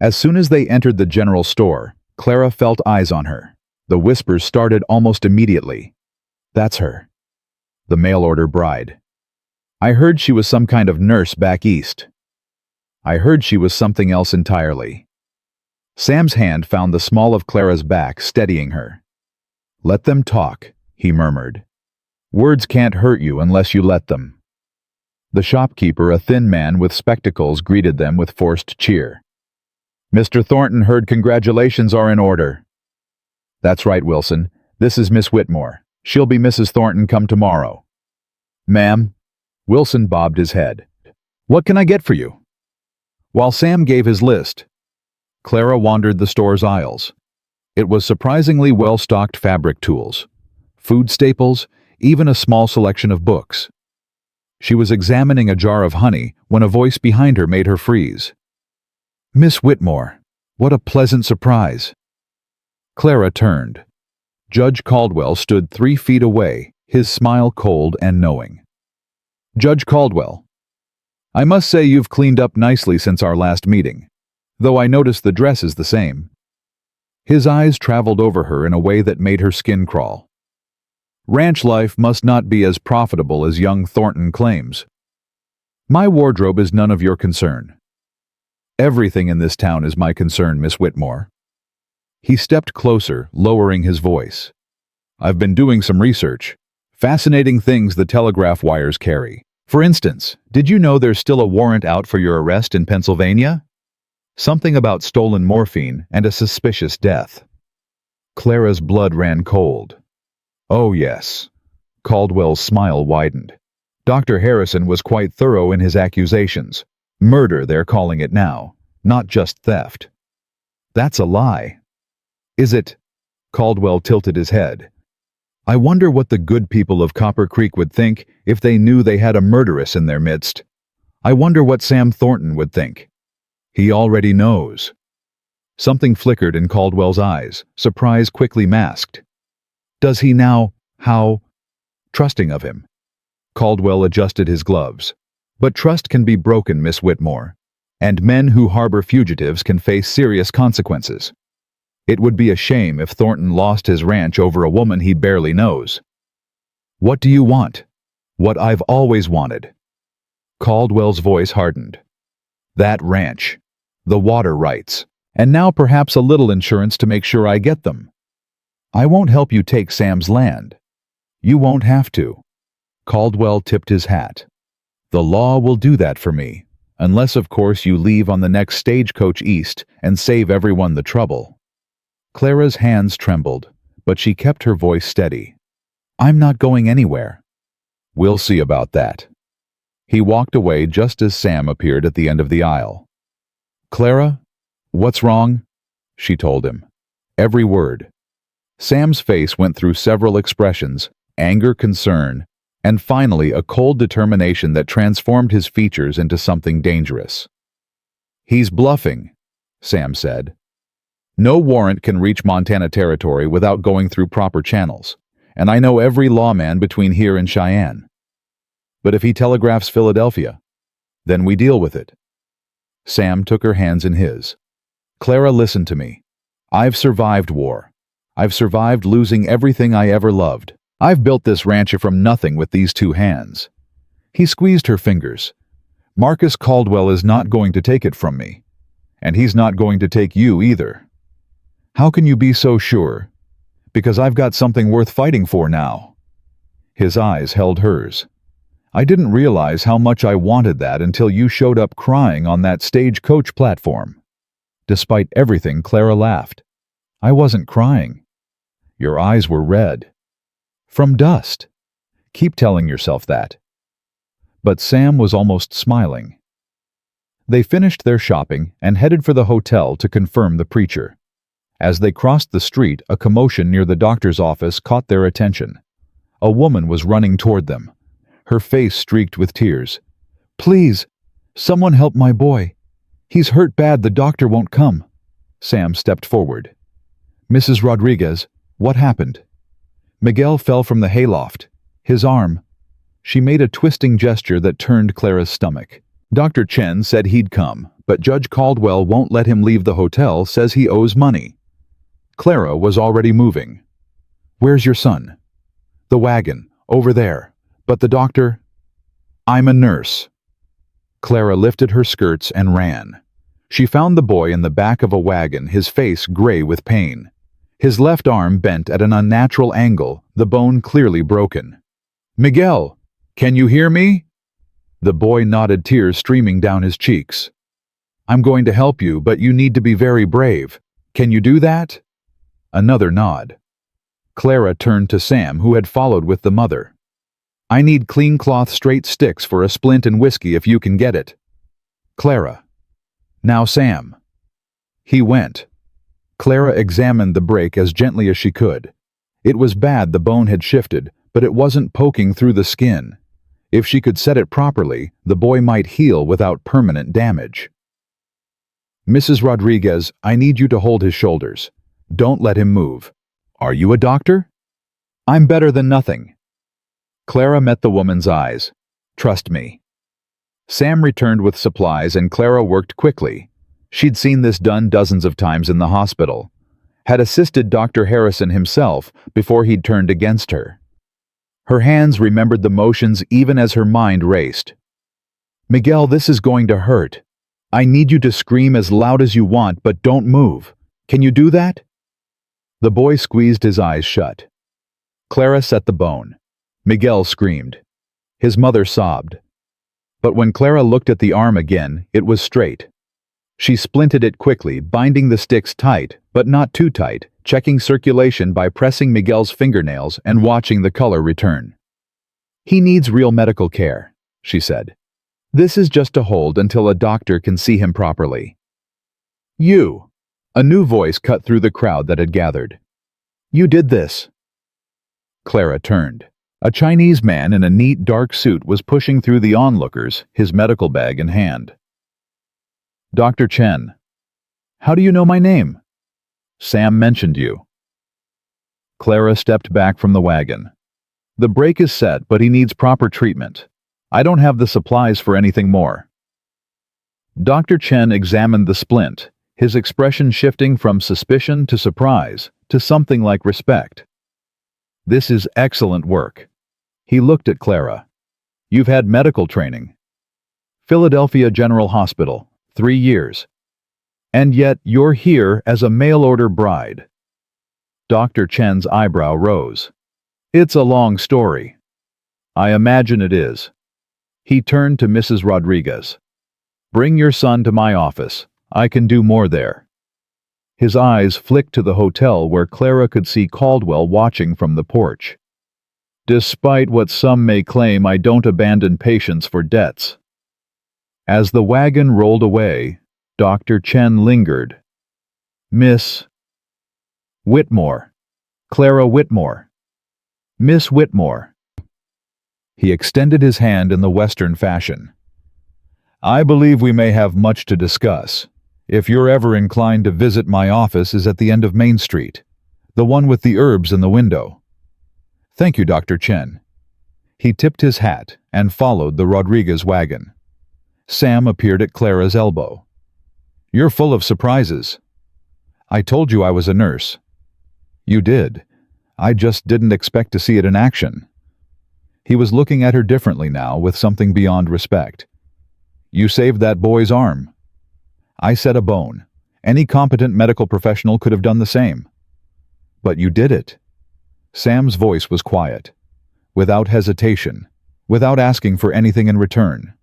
As soon as they entered the general store, Clara felt eyes on her. The whispers started almost immediately. "That's her. The mail-order bride. I heard she was some kind of nurse back east. I heard she was something else entirely." Sam's hand found the small of Clara's back, steadying her. "Let them talk," he murmured. "Words can't hurt you unless you let them." The shopkeeper, a thin man with spectacles, greeted them with forced cheer. "Mr. Thornton heard congratulations are in order." "That's right, Wilson. This is Miss Whitmore. She'll be Mrs. Thornton come tomorrow." "Ma'am?" Wilson bobbed his head. "What can I get for you?" While Sam gave his list, Clara wandered the store's aisles. It was surprisingly well-stocked fabric tools, food staples, even a small selection of books. She was examining a jar of honey when a voice behind her made her freeze. "Miss Whitmore, what a pleasant surprise." Clara turned. Judge Caldwell stood 3 feet away, his smile cold and knowing. "Judge Caldwell, I must say you've cleaned up nicely since our last meeting, though I notice the dress is the same." His eyes traveled over her in a way that made her skin crawl. "Ranch life must not be as profitable as young Thornton claims. My wardrobe is none of your concern." "Everything in this town is my concern, Miss Whitmore." He stepped closer, lowering his voice. "I've been doing some research. Fascinating things the telegraph wires carry. For instance, did you know there's still a warrant out for your arrest in Pennsylvania? Something about stolen morphine and a suspicious death." Clara's blood ran cold. "Oh yes." Caldwell's smile widened. "Dr. Harrison was quite thorough in his accusations. Murder, they're calling it now, not just theft." "That's a lie." "Is it?" Caldwell tilted his head. "I wonder what the good people of Copper Creek would think if they knew they had a murderess in their midst. I wonder what Sam Thornton would think." "He already knows." Something flickered in Caldwell's eyes, surprise quickly masked. "Does he now? How trusting of him." Caldwell adjusted his gloves. "But trust can be broken, Miss Whitmore, and men who harbor fugitives can face serious consequences. It would be a shame if Thornton lost his ranch over a woman he barely knows." "What do you want?" "What I've always wanted." Caldwell's voice hardened. "That ranch. The water rights. And now perhaps a little insurance to make sure I get them. I won't help you take Sam's land. You won't have to." Caldwell tipped his hat. "The law will do that for me, unless of course you leave on the next stagecoach east and save everyone the trouble." Clara's hands trembled, but she kept her voice steady. "I'm not going anywhere." "We'll see about that." He walked away just as Sam appeared at the end of the aisle. "Clara, what's wrong?" she told him. Every word. Sam's face went through several expressions: anger, concern, and finally a cold determination that transformed his features into something dangerous. "He's bluffing," Sam said. "No warrant can reach Montana territory without going through proper channels, and I know every lawman between here and Cheyenne. But if he telegraphs Philadelphia, then we deal with it." Sam took her hands in his. "Clara, listen to me. I've survived war. I've survived losing everything I ever loved. I've built this ranch from nothing with these 2 hands." He squeezed her fingers. "Marcus Caldwell is not going to take it from me, and he's not going to take you either." "How can you be so sure?" "Because I've got something worth fighting for now." His eyes held hers. "I didn't realize how much I wanted that until you showed up crying on that stagecoach platform." Despite everything, Clara laughed. "I wasn't crying. Your eyes were red. From dust. Keep telling yourself that." But Sam was almost smiling. They finished their shopping and headed for the hotel to confirm the preacher. As they crossed the street, a commotion near the doctor's office caught their attention. A woman was running toward them, her face streaked with tears. "Please, someone help my boy. He's hurt bad, the doctor won't come." Sam stepped forward. "Mrs. Rodriguez, what happened?" Miguel fell from the hayloft. His arm. She made a twisting gesture that turned Clara's stomach. Dr. Chen said he'd come, but Judge Caldwell won't let him leave the hotel, says he owes money. Clara was already moving. Where's your son? The wagon, over there. But the doctor? I'm a nurse. Clara lifted her skirts and ran. She found the boy in the back of a wagon, his face gray with pain. His left arm bent at an unnatural angle, the bone clearly broken. Miguel, can you hear me? The boy nodded, tears streaming down his cheeks. I'm going to help you, but you need to be very brave. Can you do that? Another nod. Clara turned to Sam, who had followed with the mother. I need clean cloth straight sticks for a splint and whiskey if you can get it. Clara. Now Sam. He went. Clara examined the break as gently as she could. It was bad the bone had shifted, but it wasn't poking through the skin. If she could set it properly, the boy might heal without permanent damage. Mrs. Rodriguez, I need you to hold his shoulders. Don't let him move. Are you a doctor? I'm better than nothing. Clara met the woman's eyes. Trust me. Sam returned with supplies and Clara worked quickly. She'd seen this done dozens of times in the hospital. Had assisted Dr. Harrison himself before he'd turned against her. Her hands remembered the motions even as her mind raced. Miguel, this is going to hurt. I need you to scream as loud as you want, but don't move. Can you do that? The boy squeezed his eyes shut. Clara set the bone. Miguel screamed. His mother sobbed. But when Clara looked at the arm again, it was straight. She splinted it quickly, binding the sticks tight, but not too tight, checking circulation by pressing Miguel's fingernails and watching the color return. He needs real medical care, she said. This is just a hold until a doctor can see him properly. You! A new voice cut through the crowd that had gathered. You did this. Clara turned. A Chinese man in a neat dark suit was pushing through the onlookers, his medical bag in hand. Dr. Chen. How do you know my name? Sam mentioned you. Clara stepped back from the wagon. The break is set, but he needs proper treatment. I don't have the supplies for anything more. Dr. Chen examined the splint, his expression shifting from suspicion to surprise, to something like respect. This is excellent work. He looked at Clara. You've had medical training. Philadelphia General Hospital, 3 years. And yet you're here as a mail-order bride. Dr. Chen's eyebrow rose. It's a long story. I imagine it is. He turned to Mrs. Rodriguez. Bring your son to my office. I can do more there. His eyes flicked to the hotel where Clara could see Caldwell watching from the porch. Despite what some may claim, I don't abandon patients for debts. As the wagon rolled away, Dr. Chen lingered. Miss Whitmore. Clara Whitmore. Miss Whitmore. He extended his hand in the Western fashion. I believe we may have much to discuss. If you're ever inclined to visit, my office is at the end of Main Street, the one with the herbs in the window. Thank you, Dr. Chen. He tipped his hat and followed the Rodriguez wagon. Sam appeared at Clara's elbow. You're full of surprises. I told you I was a nurse. You did. I just didn't expect to see it in action. He was looking at her differently now, with something beyond respect. You saved that boy's arm. I set a bone. Any competent medical professional could have done the same. But you did it. Sam's voice was quiet, without hesitation, without asking for anything in return.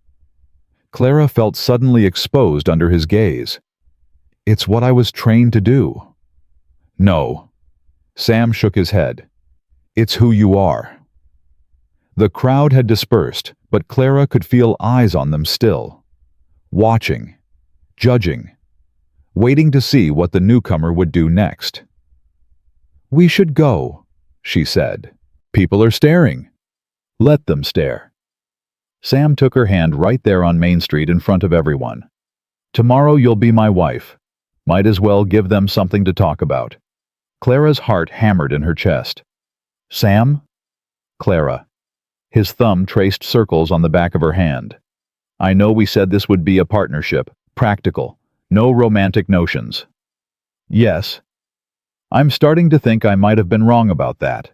Clara felt suddenly exposed under his gaze. It's what I was trained to do. No. Sam shook his head. It's who you are. The crowd had dispersed, but Clara could feel eyes on them still. Watching. Judging. Waiting to see what the newcomer would do next. We should go, she said. People are staring. Let them stare. Sam took her hand right there on Main Street in front of everyone. Tomorrow you'll be my wife. Might as well give them something to talk about. Clara's heart hammered in her chest. Sam? Clara. His thumb traced circles on the back of her hand. I know we said this would be a partnership, practical, no romantic notions. Yes. I'm starting to think I might have been wrong about that.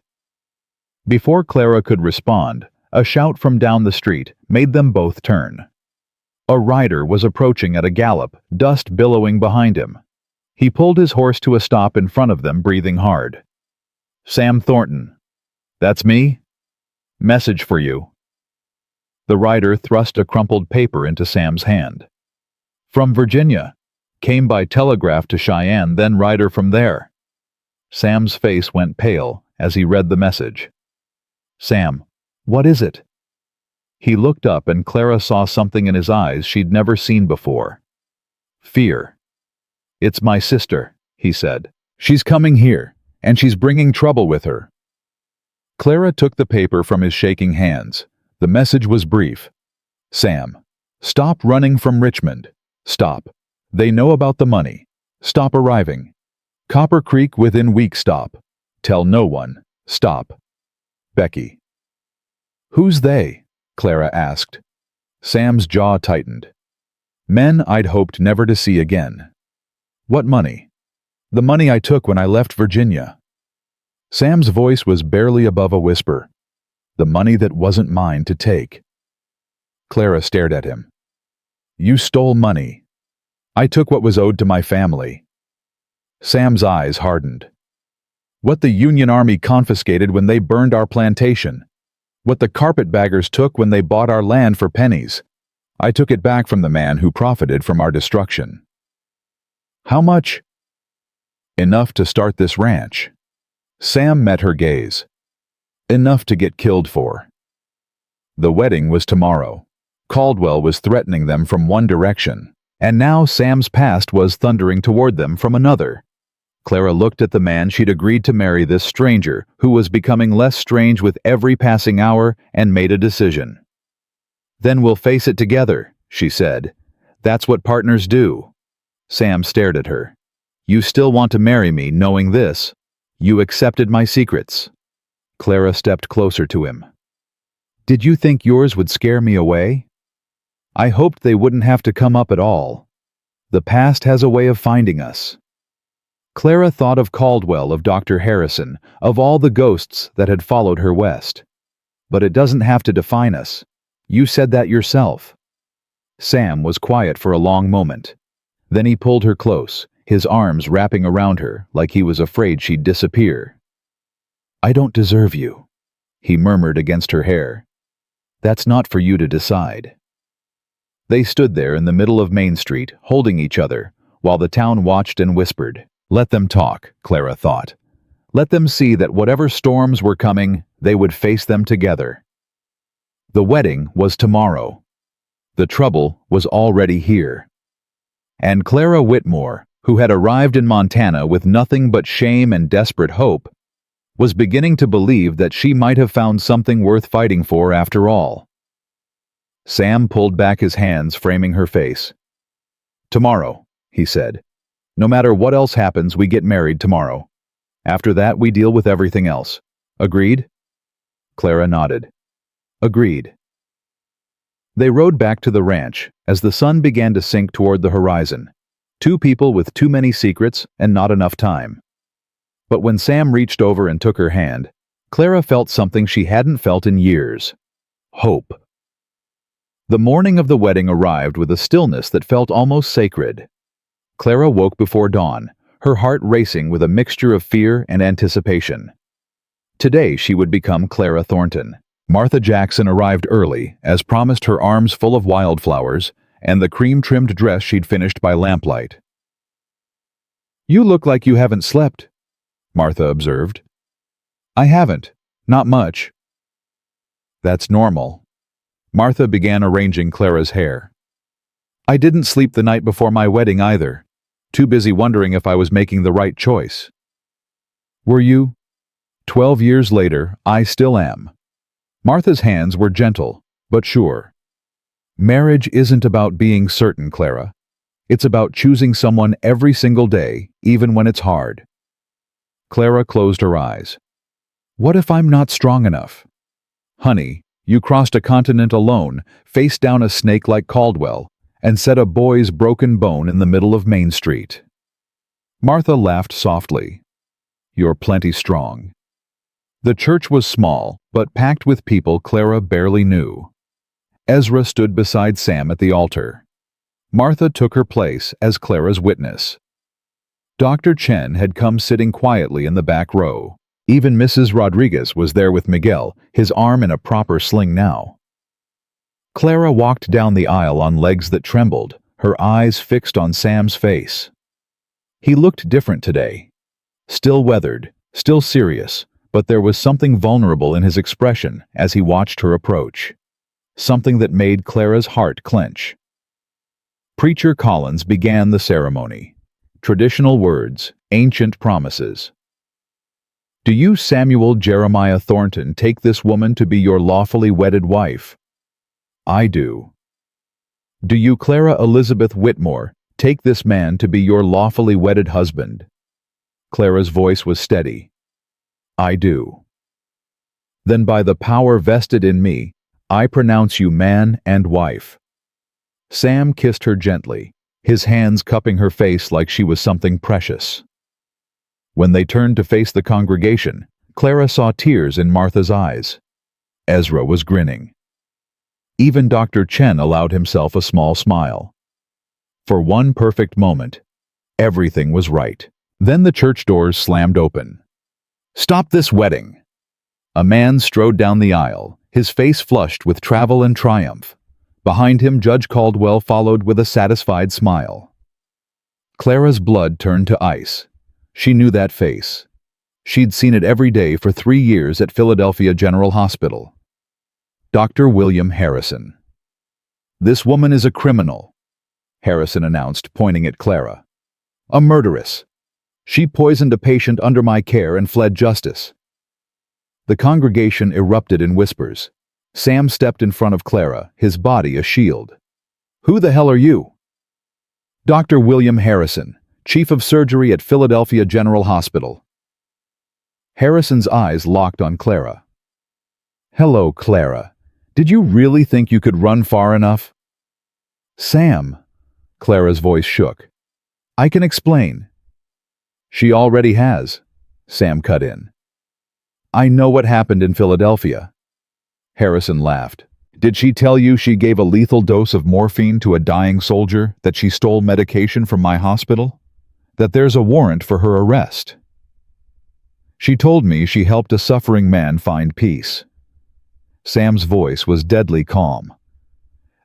Before Clara could respond, a shout from down the street made them both turn. A rider was approaching at a gallop, dust billowing behind him. He pulled his horse to a stop in front of them, breathing hard. Sam Thornton. That's me? Message for you. The rider thrust a crumpled paper into Sam's hand. From Virginia. Came by telegraph to Cheyenne, then rider from there. Sam's face went pale as he read the message. Sam, what is it? He looked up and Clara saw something in his eyes she'd never seen before. Fear. It's my sister, he said. She's coming here, and she's bringing trouble with her. Clara took the paper from his shaking hands. The message was brief. Sam, stop running from Richmond. Stop. They know about the money. Stop arriving. Copper Creek within week. Stop. Tell no one. Stop. Becky. Who's they? Clara asked. Sam's jaw tightened. Men I'd hoped never to see again. What money? The money I took when I left Virginia. Sam's voice was barely above a whisper. The money that wasn't mine to take. Clara stared at him. You stole money. I took what was owed to my family. Sam's eyes hardened. What the Union Army confiscated when they burned our plantation. What the carpetbaggers took when they bought our land for pennies. I took it back from the man who profited from our destruction. How much? Enough to start this ranch. Sam met her gaze. Enough to get killed for. The wedding was tomorrow. Caldwell was threatening them from one direction, and now Sam's past was thundering toward them from another. Clara looked at the man she'd agreed to marry, this stranger who was becoming less strange with every passing hour, and made a decision. Then we'll face it together, she said. That's what partners do. Sam stared at her. You still want to marry me knowing this? You accepted my secrets. Clara stepped closer to him. Did you think yours would scare me away? I hoped they wouldn't have to come up at all. The past has a way of finding us. Clara thought of Caldwell, of Dr. Harrison, of all the ghosts that had followed her west. But it doesn't have to define us. You said that yourself. Sam was quiet for a long moment. Then he pulled her close, his arms wrapping around her like he was afraid she'd disappear. I don't deserve you, he murmured against her hair. That's not for you to decide. They stood there in the middle of Main Street, holding each other, while the town watched and whispered. Let them talk, Clara thought. Let them see that whatever storms were coming, they would face them together. The wedding was tomorrow. The trouble was already here. And Clara Whitmore, who had arrived in Montana with nothing but shame and desperate hope, was beginning to believe that she might have found something worth fighting for after all. Sam pulled back his hands, framing her face. Tomorrow, he said. No matter what else happens, we get married tomorrow. After that, we deal with everything else. Agreed? Clara nodded. Agreed. They rode back to the ranch as the sun began to sink toward the horizon. Two people with too many secrets and not enough time. But when Sam reached over and took her hand, Clara felt something she hadn't felt in years. Hope. The morning of the wedding arrived with a stillness that felt almost sacred. Clara woke before dawn, her heart racing with a mixture of fear and anticipation. Today she would become Clara Thornton. Martha Jackson arrived early, as promised, her arms full of wildflowers and the cream-trimmed dress she'd finished by lamplight. You look like you haven't slept, Martha observed. I haven't. Not much. That's normal. Martha began arranging Clara's hair. I didn't sleep the night before my wedding either. Too busy wondering if I was making the right choice. Were you? 12 years later, I still am. Martha's hands were gentle, but sure. Marriage isn't about being certain, Clara. It's about choosing someone every single day, even when it's hard. Clara closed her eyes. What if I'm not strong enough? Honey, you crossed a continent alone, faced down a snake like Caldwell, and set a boy's broken bone in the middle of Main Street. Martha laughed softly. You're plenty strong. The church was small, but packed with people Clara barely knew. Ezra stood beside Sam at the altar. Martha took her place as Clara's witness. Dr. Chen had come sitting quietly in the back row. Even Mrs. Rodriguez was there with Miguel, his arm in a proper sling now. Clara walked down the aisle on legs that trembled, her eyes fixed on Sam's face. He looked different today. Still weathered, still serious, but there was something vulnerable in his expression as he watched her approach. Something that made Clara's heart clench. Preacher Collins began the ceremony. Traditional words, ancient promises. Do you, Samuel Jeremiah Thornton, take this woman to be your lawfully wedded wife? I do. Do you, Clara Elizabeth Whitmore, take this man to be your lawfully wedded husband? Clara's voice was steady. I do. Then by the power vested in me, I pronounce you man and wife. Sam kissed her gently, his hands cupping her face like she was something precious. When they turned to face the congregation, Clara saw tears in Martha's eyes. Ezra was grinning. Even Dr. Chen allowed himself a small smile. For one perfect moment, everything was right. Then the church doors slammed open. Stop this wedding! A man strode down the aisle, his face flushed with travel and triumph. Behind him, Judge Caldwell followed with a satisfied smile. Clara's blood turned to ice. She knew that face. She'd seen it every day for 3 years at Philadelphia General Hospital. Dr. William Harrison. This woman is a criminal, Harrison announced, pointing at Clara. A murderess. She poisoned a patient under my care and fled justice. The congregation erupted in whispers. Sam stepped in front of Clara, his body a shield. Who the hell are you? Dr. William Harrison, Chief of Surgery at Philadelphia General Hospital. Harrison's eyes locked on Clara. Hello, Clara. Did you really think you could run far enough? Sam, Clara's voice shook. I can explain. She already has, Sam cut in. I know what happened in Philadelphia. Harrison laughed. Did she tell you she gave a lethal dose of morphine to a dying soldier, that she stole medication from my hospital? That there's a warrant for her arrest? She told me she helped a suffering man find peace. Sam's voice was deadly calm.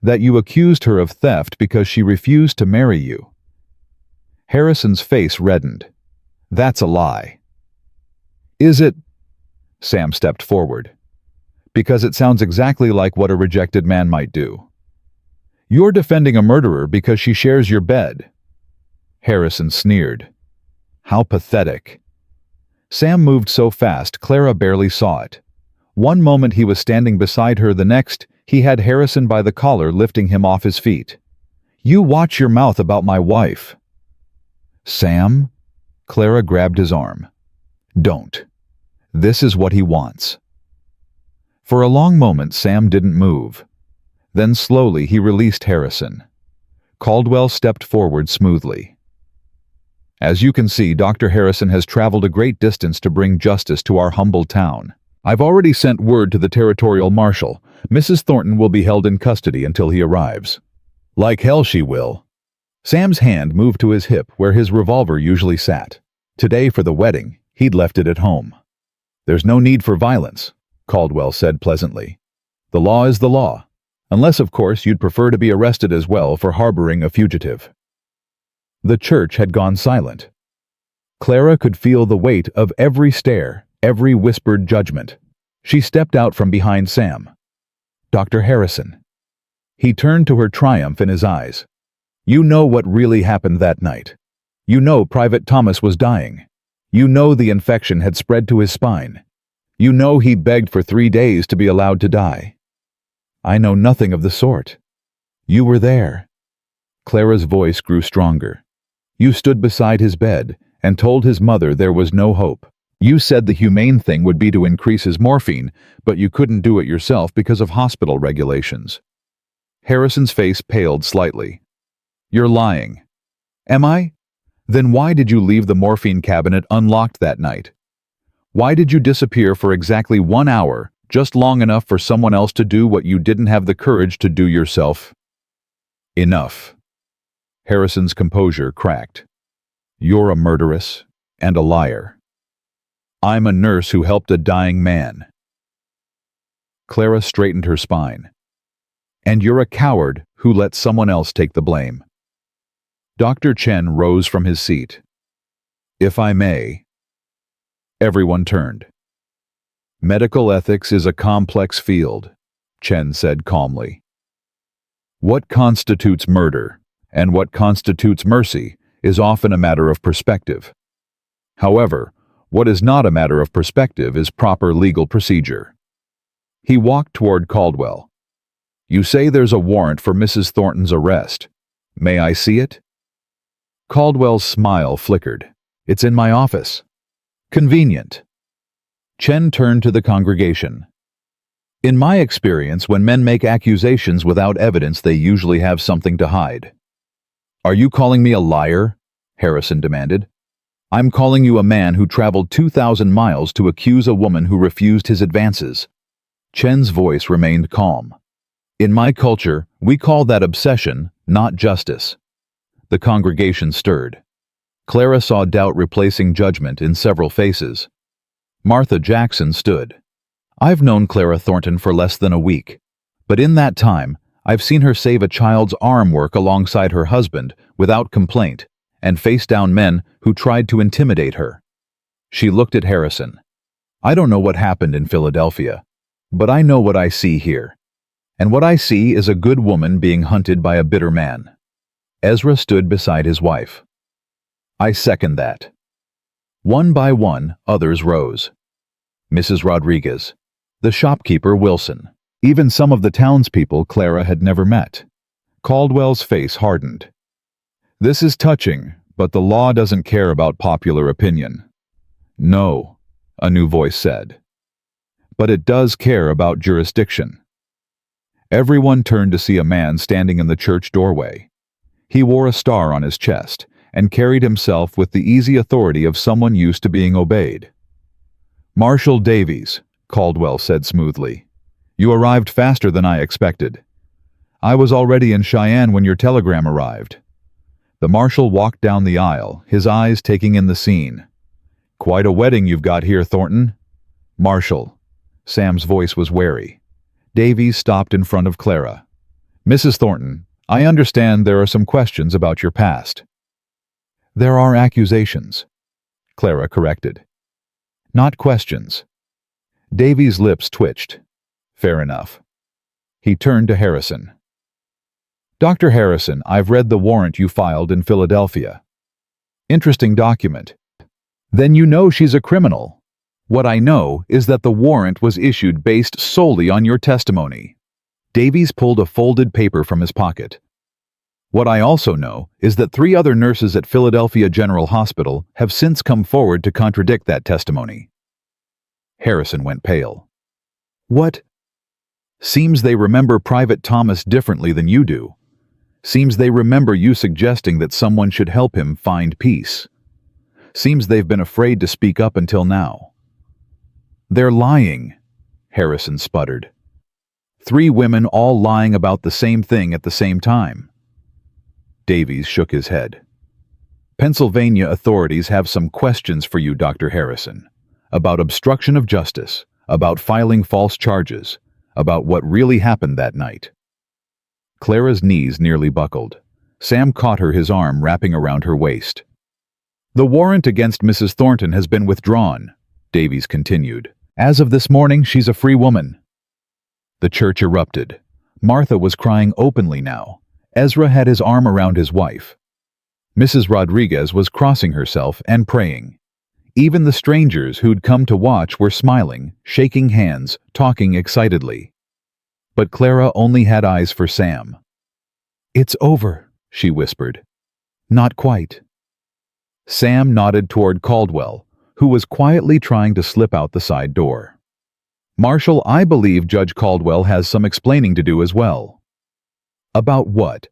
That you accused her of theft because she refused to marry you. Harrison's face reddened. That's a lie. Is it? Sam stepped forward. Because it sounds exactly like what a rejected man might do. You're defending a murderer because she shares your bed. Harrison sneered. How pathetic. Sam moved so fast Clara barely saw it. One moment he was standing beside her, the next he had Harrison by the collar, lifting him off his feet. You watch your mouth about my wife. Sam? Clara grabbed his arm. Don't. This is what he wants. For a long moment Sam didn't move. Then slowly he released Harrison. Caldwell stepped forward smoothly. As you can see, Dr. Harrison has traveled a great distance to bring justice to our humble town. I've already sent word to the territorial marshal. Mrs. Thornton will be held in custody until he arrives. Like hell she will. Sam's hand moved to his hip where his revolver usually sat. Today, for the wedding, he'd left it at home. There's no need for violence, Caldwell said pleasantly. The law is the law. Unless, of course, you'd prefer to be arrested as well for harboring a fugitive. The church had gone silent. Clara could feel the weight of every stare, every whispered judgment. She stepped out from behind Sam. Dr. Harrison. He turned to her, triumph in his eyes. You know what really happened that night. You know Private Thomas was dying. You know the infection had spread to his spine. You know he begged for 3 days to be allowed to die. I know nothing of the sort. You were there. Clara's voice grew stronger. You stood beside his bed and told his mother there was no hope. You said the humane thing would be to increase his morphine, but you couldn't do it yourself because of hospital regulations. Harrison's face paled slightly. You're lying. Am I? Then why did you leave the morphine cabinet unlocked that night? Why did you disappear for exactly 1 hour, just long enough for someone else to do what you didn't have the courage to do yourself? Enough. Harrison's composure cracked. You're a murderess and a liar. I'm a nurse who helped a dying man. Clara straightened her spine. And you're a coward who let someone else take the blame. Dr. Chen rose from his seat. If I may. Everyone turned. Medical ethics is a complex field, Chen said calmly. What constitutes murder and what constitutes mercy is often a matter of perspective. However, what is not a matter of perspective is proper legal procedure. He walked toward Caldwell. You say there's a warrant for Mrs. Thornton's arrest. May I see it? Caldwell's smile flickered. It's in my office. Convenient. Chen turned to the congregation. In my experience, when men make accusations without evidence, they usually have something to hide. Are you calling me a liar? Harrison demanded. I'm calling you a man who traveled 2,000 miles to accuse a woman who refused his advances. Chen's voice remained calm. In my culture, we call that obsession, not justice. The congregation stirred. Clara saw doubt replacing judgment in several faces. Martha Jackson stood. I've known Clara Thornton for less than a week, but in that time, I've seen her save a child's arm work alongside her husband without complaint and face down men who tried to intimidate her. She looked at Harrison. I don't know what happened in Philadelphia, but I know what I see here. And what I see is a good woman being hunted by a bitter man. Ezra stood beside his wife. I second that. One by one, others rose. Mrs. Rodriguez, the shopkeeper Wilson, even some of the townspeople Clara had never met. Caldwell's face hardened. This is touching, but the law doesn't care about popular opinion. No, a new voice said. But it does care about jurisdiction. Everyone turned to see a man standing in the church doorway. He wore a star on his chest and carried himself with the easy authority of someone used to being obeyed. Marshal Davies, Caldwell said smoothly. You arrived faster than I expected. I was already in Cheyenne when your telegram arrived. The marshal walked down the aisle, his eyes taking in the scene. Quite a wedding you've got here, Thornton. Marshal. Sam's voice was wary. Davies stopped in front of Clara. Mrs. Thornton, I understand there are some questions about your past. There are accusations, Clara corrected. Not questions. Davies' lips twitched. Fair enough. He turned to Harrison. Dr. Harrison, I've read the warrant you filed in Philadelphia. Interesting document. Then you know she's a criminal. What I know is that the warrant was issued based solely on your testimony. Davies pulled a folded paper from his pocket. What I also know is that 3 other nurses at Philadelphia General Hospital have since come forward to contradict that testimony. Harrison went pale. What? Seems they remember Private Thomas differently than you do. Seems they remember you suggesting that someone should help him find peace. Seems they've been afraid to speak up until now. They're lying, Harrison sputtered. 3 women all lying about the same thing at the same time. Davies shook his head. Pennsylvania authorities have some questions for you, Dr. Harrison, about obstruction of justice, about filing false charges, about what really happened that night. Clara's knees nearly buckled. Sam caught her, his arm wrapping around her waist. The warrant against Mrs. Thornton has been withdrawn, Davies continued. As of this morning, she's a free woman. The church erupted. Martha was crying openly now. Ezra had his arm around his wife. Mrs. Rodriguez was crossing herself and praying. Even the strangers who'd come to watch were smiling, shaking hands, talking excitedly. But Clara only had eyes for Sam. It's over, she whispered. Not quite. Sam nodded toward Caldwell, who was quietly trying to slip out the side door. "Marshal, I believe Judge Caldwell has some explaining to do as well." "About what?"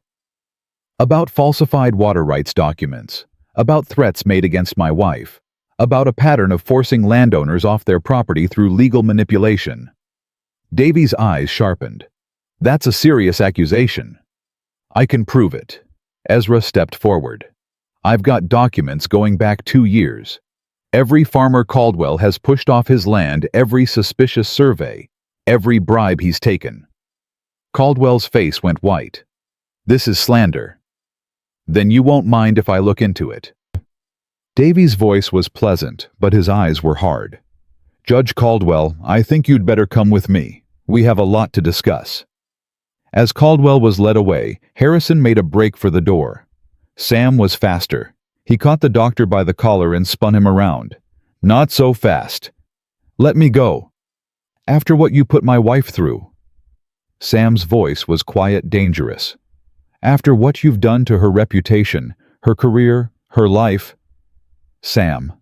"About falsified water rights documents, about threats made against my wife, about a pattern of forcing landowners off their property through legal manipulation." Davy's eyes sharpened. "That's a serious accusation." "I can prove it." Ezra stepped forward. "I've got documents going back 2 years. Every farmer Caldwell has pushed off his land, every suspicious survey, every bribe he's taken." Caldwell's face went white. "This is slander." "Then you won't mind if I look into it." Davy's voice was pleasant, but his eyes were hard. "Judge Caldwell, I think you'd better come with me. We have a lot to discuss." As Caldwell was led away, Harrison made a break for the door. Sam was faster. He caught the doctor by the collar and spun him around. "Not so fast. Let me go. After what you put my wife through." Sam's voice was quiet, dangerous. "After what you've done to her reputation, her career, her life." "Sam."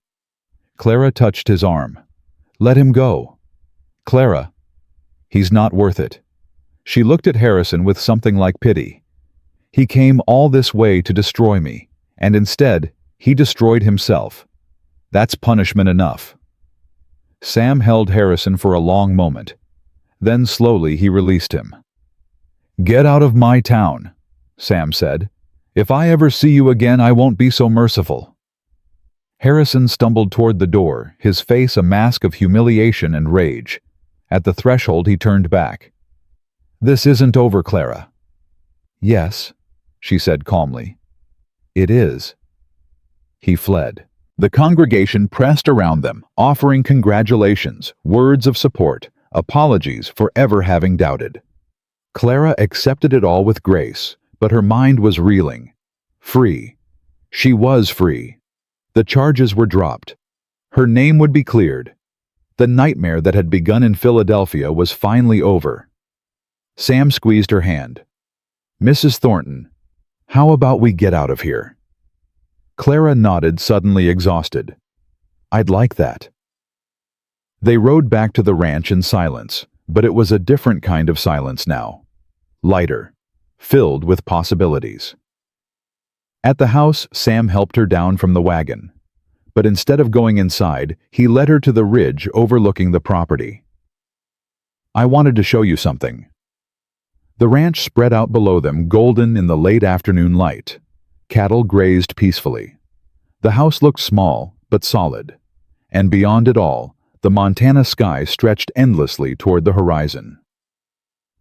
Clara touched his arm. "Let him go." "Clara." "He's not worth it." She looked at Harrison with something like pity. "He came all this way to destroy me, and instead, he destroyed himself. That's punishment enough." Sam held Harrison for a long moment. Then slowly he released him. "Get out of my town," Sam said. "If I ever see you again, I won't be so merciful." Harrison stumbled toward the door, his face a mask of humiliation and rage. At the threshold he turned back. "This isn't over, Clara." "Yes," she said calmly. "It is." He fled. The congregation pressed around them, offering congratulations, words of support, apologies for ever having doubted. Clara accepted it all with grace, but her mind was reeling. Free. She was free. The charges were dropped. Her name would be cleared. The nightmare that had begun in Philadelphia was finally over. Sam squeezed her hand. "Mrs. Thornton, how about we get out of here?" Clara nodded, suddenly exhausted. "I'd like that." They rode back to the ranch in silence, but it was a different kind of silence now. Lighter, filled with possibilities. At the house, Sam helped her down from the wagon. But instead of going inside, he led her to the ridge overlooking the property. "I wanted to show you something." The ranch spread out below them, golden in the late afternoon light. Cattle grazed peacefully. The house looked small, but solid. And beyond it all, the Montana sky stretched endlessly toward the horizon.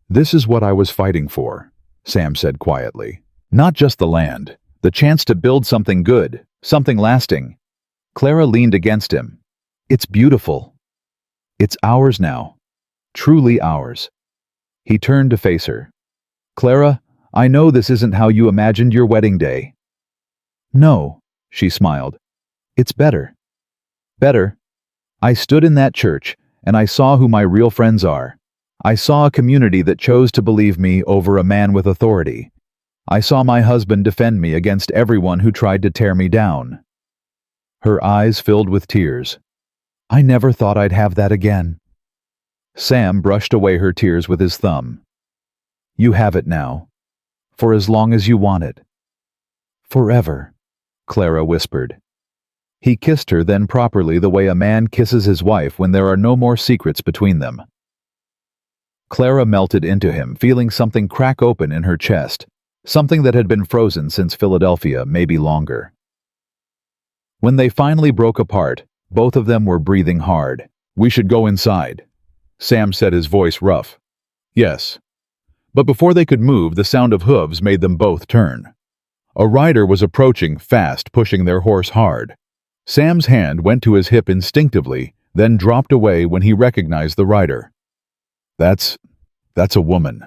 "This is what I was fighting for," Sam said quietly. "Not just the land, the chance to build something good, something lasting." Clara leaned against him. "It's beautiful. It's ours now. Truly ours." He turned to face her. "Clara, I know this isn't how you imagined your wedding day." "No," she smiled. "It's better. Better. I stood in that church, and I saw who my real friends are. I saw a community that chose to believe me over a man with authority. I saw my husband defend me against everyone who tried to tear me down." Her eyes filled with tears. "I never thought I'd have that again." Sam brushed away her tears with his thumb. "You have it now. For as long as you want it." "Forever," Clara whispered. He kissed her then properly, the way a man kisses his wife when there are no more secrets between them. Clara melted into him, feeling something crack open in her chest, something that had been frozen since Philadelphia, maybe longer. When they finally broke apart, both of them were breathing hard. "We should go inside," Sam said, his voice rough. "Yes." But before they could move, the sound of hooves made them both turn. A rider was approaching, fast, pushing their horse hard. Sam's hand went to his hip instinctively, then dropped away when he recognized the rider. That's a woman."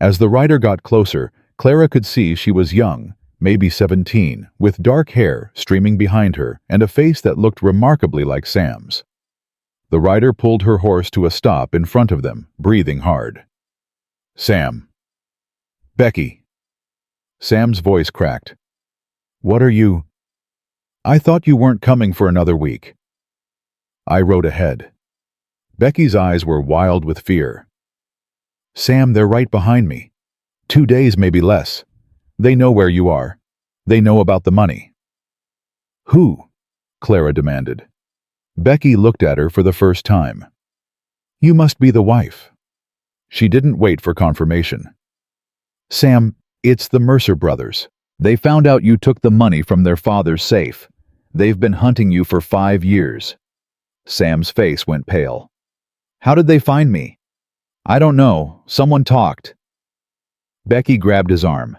As the rider got closer, Clara could see she was young, maybe 17, with dark hair streaming behind her and a face that looked remarkably like Sam's. The rider pulled her horse to a stop in front of them, breathing hard. "Sam." "Becky." Sam's voice cracked. "What are you—" "I thought you weren't coming for another week." I rode ahead. Becky's eyes were wild with fear. Sam, they're right behind me. 2 days, maybe less. They know where you are. They know about the money. Who? Clara demanded. Becky looked at her for the first time. You must be the wife. She didn't wait for confirmation. Sam, it's the Mercer brothers. They found out you took the money from their father's safe. They've been hunting you for 5 years. Sam's face went pale. How did they find me? I don't know. Someone talked. Becky grabbed his arm.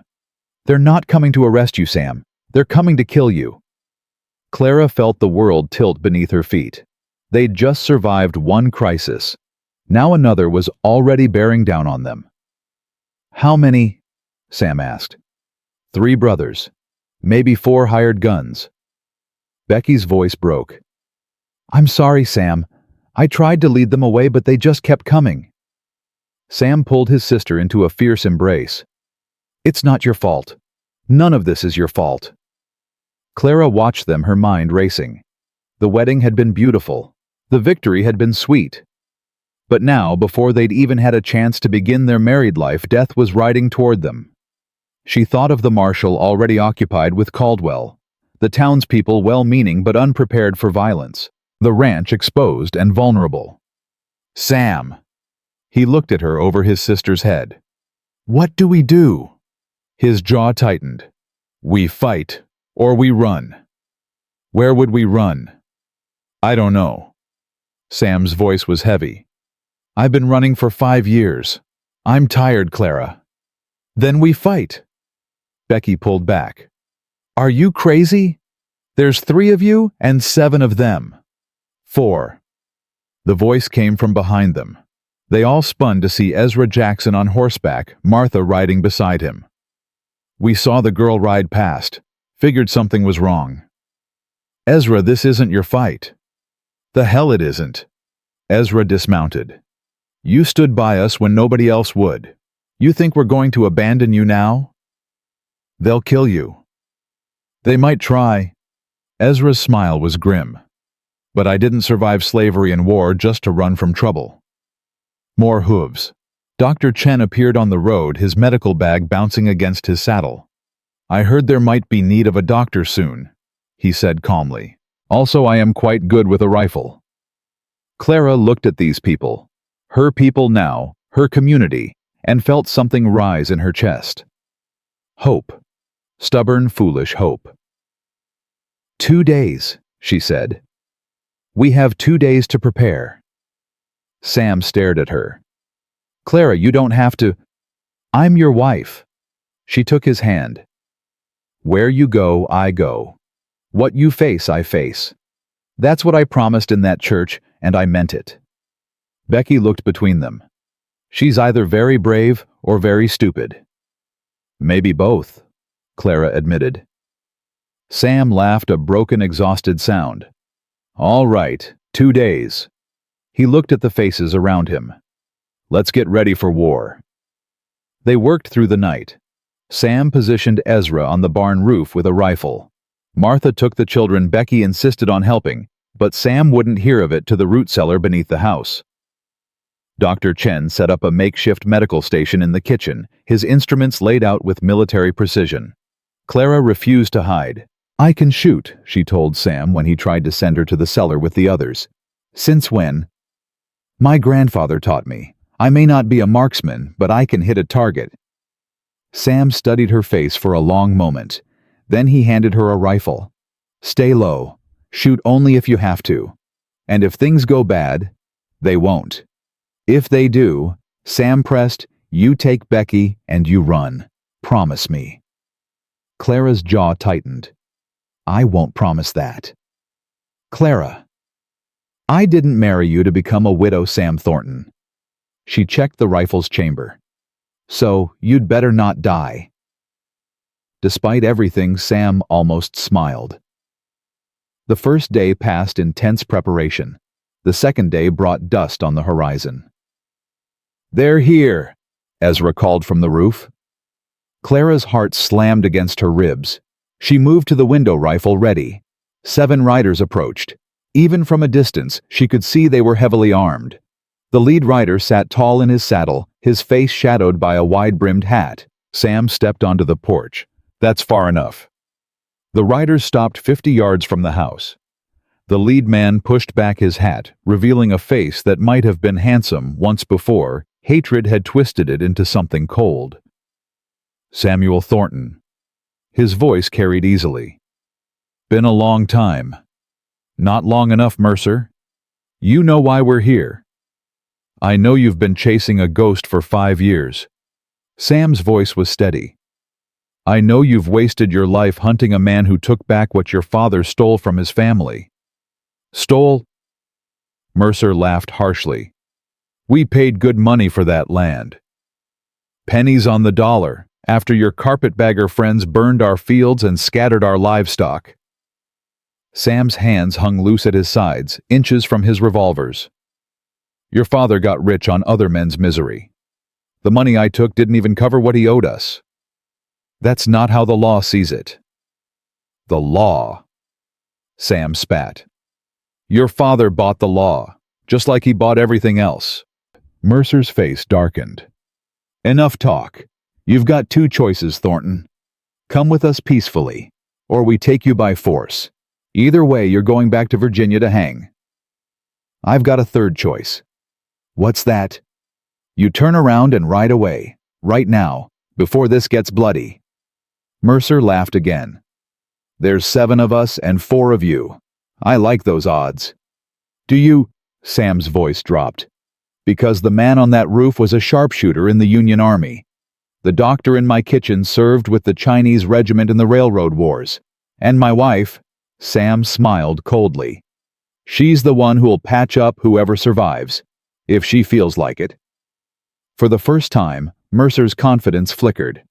They're not coming to arrest you, Sam. They're coming to kill you. Clara felt the world tilt beneath her feet. They'd just survived one crisis. Now another was already bearing down on them. How many? Sam asked. 3 brothers. Maybe 4 hired guns. Becky's voice broke. I'm sorry, Sam. I tried to lead them away, but they just kept coming. Sam pulled his sister into a fierce embrace. It's not your fault. None of this is your fault. Clara watched them, her mind racing. The wedding had been beautiful. The victory had been sweet. But now, before they'd even had a chance to begin their married life, death was riding toward them. She thought of the marshal already occupied with Caldwell, the townspeople well-meaning but unprepared for violence, the ranch exposed and vulnerable. Sam! He looked at her over his sister's head. What do we do? His jaw tightened. We fight, or we run. Where would we run? I don't know. Sam's voice was heavy. I've been running for 5 years. I'm tired, Clara. Then we fight. Becky pulled back. Are you crazy? There's 3 of you and 7 of them. 4. The voice came from behind them. They all spun to see Ezra Jackson on horseback, Martha riding beside him. We saw the girl ride past. Figured something was wrong. Ezra, this isn't your fight. The hell it isn't. Ezra dismounted. You stood by us when nobody else would. You think we're going to abandon you now? They'll kill you. They might try. Ezra's smile was grim. But I didn't survive slavery and war just to run from trouble. More hooves. Dr. Chen appeared on the road, his medical bag bouncing against his saddle. I heard there might be need of a doctor soon, he said calmly. Also, I am quite good with a rifle. Clara looked at these people, her people now, her community, and felt something rise in her chest. Hope. Stubborn, foolish hope. 2 days, she said. We have 2 days to prepare. Sam stared at her. Clara, you don't have to. I'm your wife. She took his hand. Where you go, I go. What you face, I face. That's what I promised in that church, and I meant it. Becky looked between them. She's either very brave or very stupid. Maybe both, Clara admitted. Sam laughed a broken, exhausted sound. All right, 2 days. He looked at the faces around him. Let's get ready for war. They worked through the night. Sam positioned Ezra on the barn roof with a rifle. Martha took the children. Becky insisted on helping, but Sam wouldn't hear of it to the root cellar beneath the house. Dr. Chen set up a makeshift medical station in the kitchen, his instruments laid out with military precision. Clara refused to hide. I can shoot, she told Sam when he tried to send her to the cellar with the others. Since when? My grandfather taught me. I may not be a marksman, but I can hit a target. Sam studied her face for a long moment. Then he handed her a rifle. Stay low. Shoot only if you have to. And if things go bad, they won't. If they do, Sam pressed, you take Becky and you run. Promise me. Clara's jaw tightened. I won't promise that. Clara. I didn't marry you to become a widow, Sam Thornton. She checked the rifle's chamber. So, you'd better not die. Despite everything, Sam almost smiled. The first day passed in tense preparation. The second day brought dust on the horizon. They're here, Ezra called from the roof. Clara's heart slammed against her ribs. She moved to the window, rifle ready. 7 riders approached. Even from a distance, she could see they were heavily armed. The lead rider sat tall in his saddle, his face shadowed by a wide-brimmed hat. Sam stepped onto the porch. "That's far enough." The riders stopped 50 yards from the house. The lead man pushed back his hat, revealing a face that might have been handsome once before. Hatred had twisted it into something cold. "Samuel Thornton." His voice carried easily. "Been a long time." "Not long enough, Mercer. You know why we're here." "I know you've been chasing a ghost for 5 years." Sam's voice was steady. "I know you've wasted your life hunting a man who took back what your father stole from his family." "Stole?" Mercer laughed harshly. "We paid good money for that land. Pennies on the dollar, after your carpetbagger friends burned our fields and scattered our livestock." Sam's hands hung loose at his sides, inches from his revolvers. "Your father got rich on other men's misery. The money I took didn't even cover what he owed us." "That's not how the law sees it." "The law?" Sam spat. "Your father bought the law, just like he bought everything else." Mercer's face darkened. "Enough talk. You've got 2 choices, Thornton. Come with us peacefully, or we take you by force. Either way, you're going back to Virginia to hang." "I've got a 3rd choice." "What's that?" "You turn around and ride away, right now, before this gets bloody." Mercer laughed again. "There's 7 of us and 4 of you. I like those odds." "Do you?" Sam's voice dropped. "Because the man on that roof was a sharpshooter in the Union Army. The doctor in my kitchen served with the Chinese regiment in the Railroad Wars. And my wife," Sam smiled coldly, "she's the one who'll patch up whoever survives, if she feels like it." For the first time, Mercer's confidence flickered.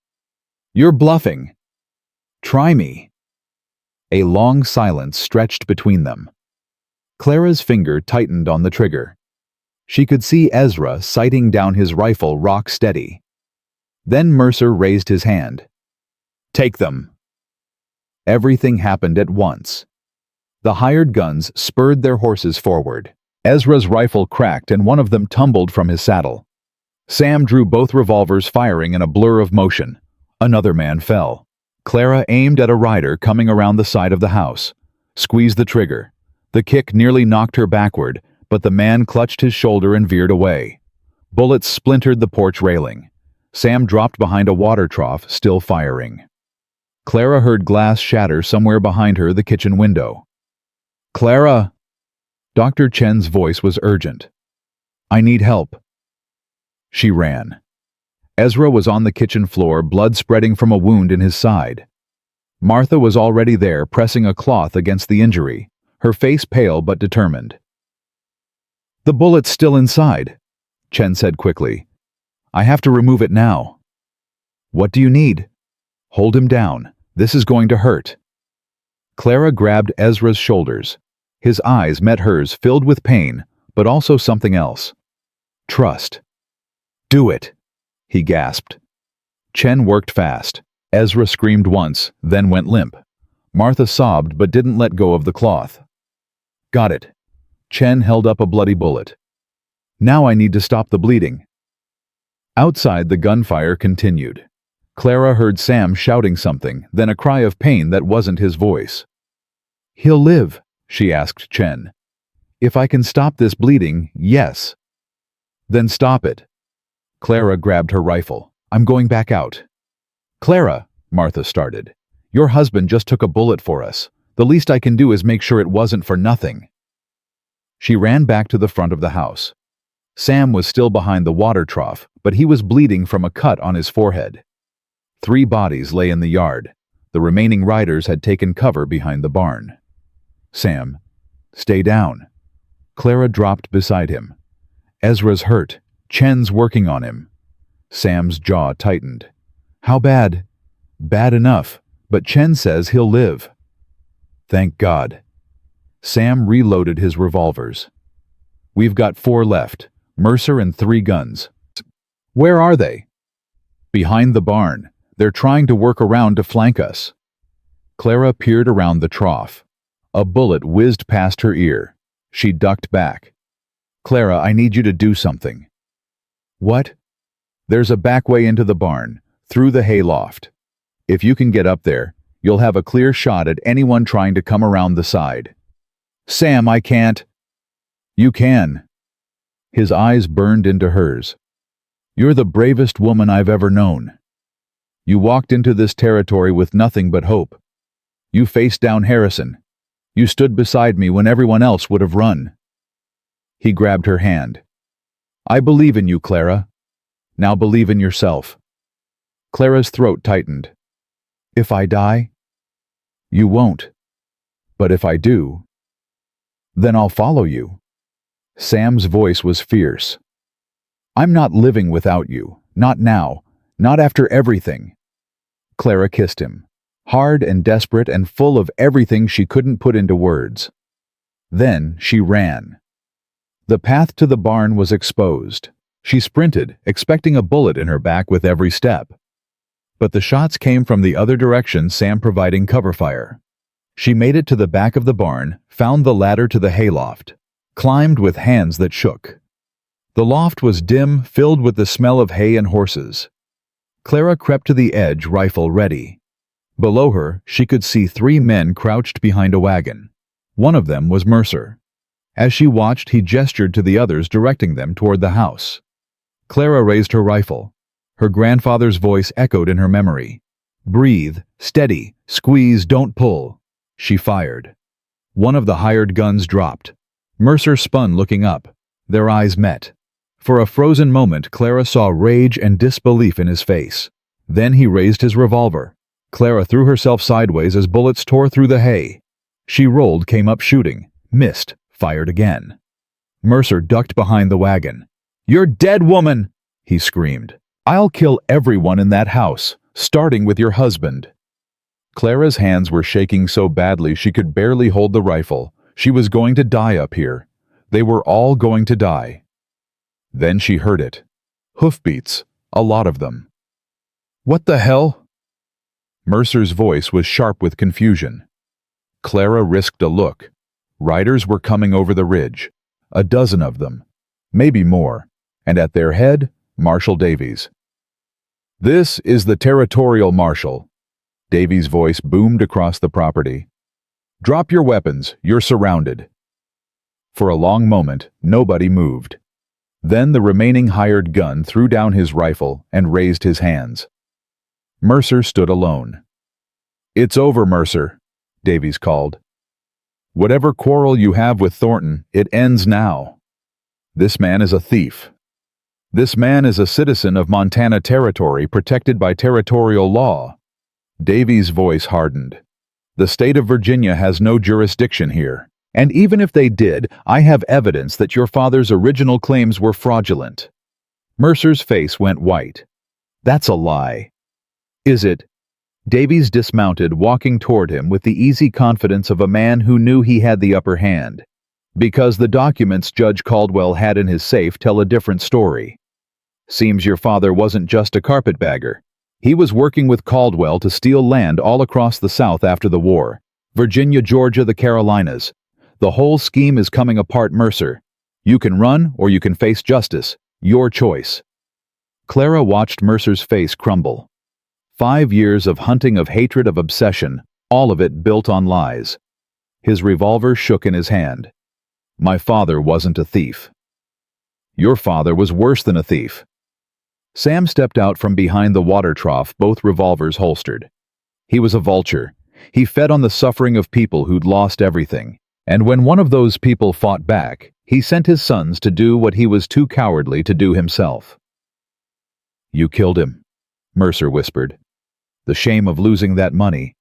"You're bluffing." "Try me." A long silence stretched between them. Clara's finger tightened on the trigger. She could see Ezra sighting down his rifle rock steady. Then Mercer raised his hand. "Take them." Everything happened at once. The hired guns spurred their horses forward. Ezra's rifle cracked and one of them tumbled from his saddle. Sam drew both revolvers, firing in a blur of motion. Another man fell. Clara aimed at a rider coming around the side of the house. Squeezed the trigger. The kick nearly knocked her backward, but the man clutched his shoulder and veered away. Bullets splintered the porch railing. Sam dropped behind a water trough, still firing. Clara heard glass shatter somewhere behind her, the kitchen window. "Clara!" Dr. Chen's voice was urgent. "I need help." She ran. Ezra was on the kitchen floor, blood spreading from a wound in his side. Martha was already there, pressing a cloth against the injury, her face pale but determined. "The bullet's still inside," Chen said quickly. "I have to remove it now." "What do you need?" "Hold him down. This is going to hurt." Clara grabbed Ezra's shoulders. His eyes met hers, filled with pain, but also something else. "Trust." "Do it," he gasped. Chen worked fast. Ezra screamed once, then went limp. Martha sobbed but didn't let go of the cloth. "Got it." Chen held up a bloody bullet. "Now I need to stop the bleeding." Outside, the gunfire continued. Clara heard Sam shouting something, then a cry of pain that wasn't his voice. "He'll live," she asked Chen. "If I can stop this bleeding, yes." "Then stop it." Clara grabbed her rifle. "I'm going back out." "Clara," Martha started, "your husband just took a bullet for us. The least I can do is make sure it wasn't for nothing." She ran back to the front of the house. Sam was still behind the water trough, but he was bleeding from a cut on his forehead. 3 bodies lay in the yard. The remaining riders had taken cover behind the barn. "Sam, stay down." Clara dropped beside him. "Ezra's hurt. Chen's working on him." Sam's jaw tightened. "How bad?" "Bad enough, but Chen says he'll live." "Thank God." Sam reloaded his revolvers. "We've got 4 left, Mercer and 3 guns." "Where are they?" "Behind the barn. They're trying to work around to flank us." Clara peered around the trough. A bullet whizzed past her ear. She ducked back. "Clara, I need you to do something." "What?" "There's a back way into the barn, through the hayloft. If you can get up there, you'll have a clear shot at anyone trying to come around the side." "Sam, I can't." "You can." His eyes burned into hers. "You're the bravest woman I've ever known. You walked into this territory with nothing but hope. You faced down Harrison. You stood beside me when everyone else would have run." He grabbed her hand. "I believe in you, Clara. Now believe in yourself." Clara's throat tightened. "If I die?" "You won't. But if I do, then I'll follow you." Sam's voice was fierce. "I'm not living without you. Not now. Not after everything." Clara kissed him, hard and desperate and full of everything she couldn't put into words. Then she ran. The path to the barn was exposed. She sprinted, expecting a bullet in her back with every step. But the shots came from the other direction, Sam providing cover fire. She made it to the back of the barn, found the ladder to the hayloft, climbed with hands that shook. The loft was dim, filled with the smell of hay and horses. Clara crept to the edge, rifle ready. Below her, she could see 3 men crouched behind a wagon. One of them was Mercer. As she watched, he gestured to the others, directing them toward the house. Clara raised her rifle. Her grandfather's voice echoed in her memory. "Breathe, steady, squeeze, don't pull." She fired. One of the hired guns dropped. Mercer spun, looking up. Their eyes met. For a frozen moment, Clara saw rage and disbelief in his face. Then he raised his revolver. Clara threw herself sideways as bullets tore through the hay. She rolled, came up shooting, missed, fired again. Mercer ducked behind the wagon. "You're dead, woman!" he screamed. "I'll kill everyone in that house, starting with your husband." Clara's hands were shaking so badly she could barely hold the rifle. She was going to die up here. They were all going to die. Then she heard it. Hoofbeats, a lot of them. "What the hell?" Mercer's voice was sharp with confusion. Clara risked a look. Riders were coming over the ridge. 12 of them. Maybe more. And at their head, Marshal Davies. "This is the territorial marshal." Davies' voice boomed across the property. "Drop your weapons, you're surrounded." For a long moment, nobody moved. Then the remaining hired gun threw down his rifle and raised his hands. Mercer stood alone. "It's over, Mercer," Davies called. "Whatever quarrel you have with Thornton, it ends now. This man is a thief. This man is a citizen of Montana Territory protected by territorial law." Davies' voice hardened. "The state of Virginia has no jurisdiction here. And even if they did, I have evidence that your father's original claims were fraudulent." Mercer's face went white. "That's a lie." "Is it?" Davies dismounted, walking toward him with the easy confidence of a man who knew he had the upper hand. "Because the documents Judge Caldwell had in his safe tell a different story. Seems your father wasn't just a carpetbagger. He was working with Caldwell to steal land all across the South after the war. Virginia, Georgia, the Carolinas. The whole scheme is coming apart, Mercer. You can run or you can face justice. Your choice." Clara watched Mercer's face crumble. 5 years of hunting, of hatred, of obsession, all of it built on lies. His revolver shook in his hand. "My father wasn't a thief." "Your father was worse than a thief." Sam stepped out from behind the water trough, both revolvers holstered. He was a vulture. He fed on the suffering of people who'd lost everything. And when one of those people fought back, he sent his sons to do what he was too cowardly to do himself. "You killed him," Mercer whispered. "The shame of losing that money.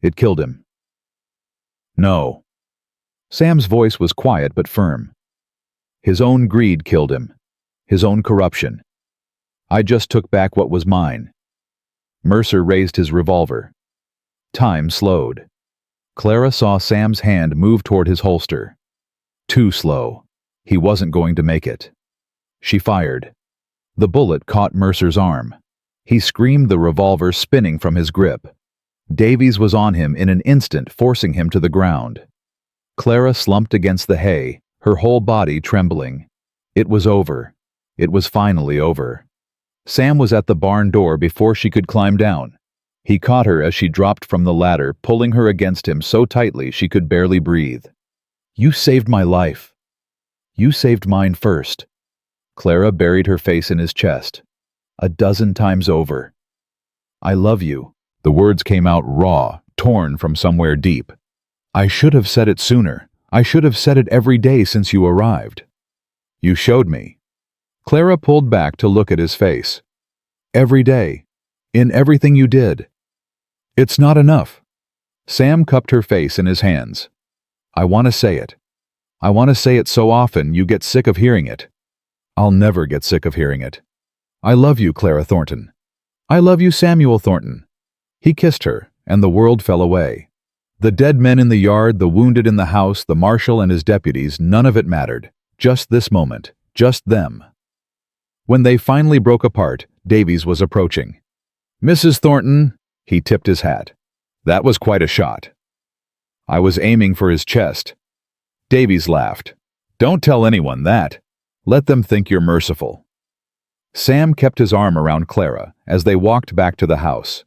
It killed him." "No." Sam's voice was quiet but firm. "His own greed killed him. His own corruption. I just took back what was mine." Mercer raised his revolver. Time slowed. Clara saw Sam's hand move toward his holster. Too slow. He wasn't going to make it. She fired. The bullet caught Mercer's arm. He screamed, the revolver spinning from his grip. Davies was on him in an instant, forcing him to the ground. Clara slumped against the hay, her whole body trembling. It was over. It was finally over. Sam was at the barn door before she could climb down. He caught her as she dropped from the ladder, pulling her against him so tightly she could barely breathe. "You saved my life." "You saved mine first." Clara buried her face in his chest. "A dozen times over." "I love you." The words came out raw, torn from somewhere deep. "I should have said it sooner. I should have said it every day since you arrived." "You showed me." Clara pulled back to look at his face. "Every day. In everything you did." "It's not enough." Sam cupped her face in his hands. "I want to say it. I want to say it so often you get sick of hearing it." "I'll never get sick of hearing it. I love you, Clara Thornton. I love you, Samuel Thornton." He kissed her, and the world fell away. The dead men in the yard, the wounded in the house, the marshal and his deputies, none of it mattered. Just this moment. Just them. When they finally broke apart, Davies was approaching. "Mrs. Thornton," he tipped his hat. "That was quite a shot." "I was aiming for his chest." Davies laughed. "Don't tell anyone that. Let them think you're merciful." Sam kept his arm around Clara as they walked back to the house.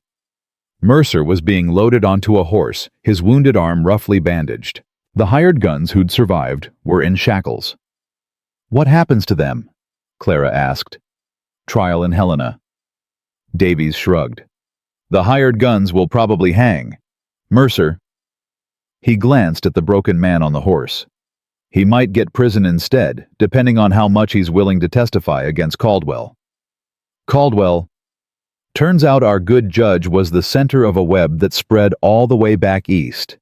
Mercer was being loaded onto a horse, his wounded arm roughly bandaged. The hired guns who'd survived were in shackles. "What happens to them?" Clara asked. "Trial in Helena." Davies shrugged. "The hired guns will probably hang. Mercer." He glanced at the broken man on the horse. "He might get prison instead, depending on how much he's willing to testify against Caldwell." Caldwell. Turns out our good judge was the center of a web that spread all the way back east.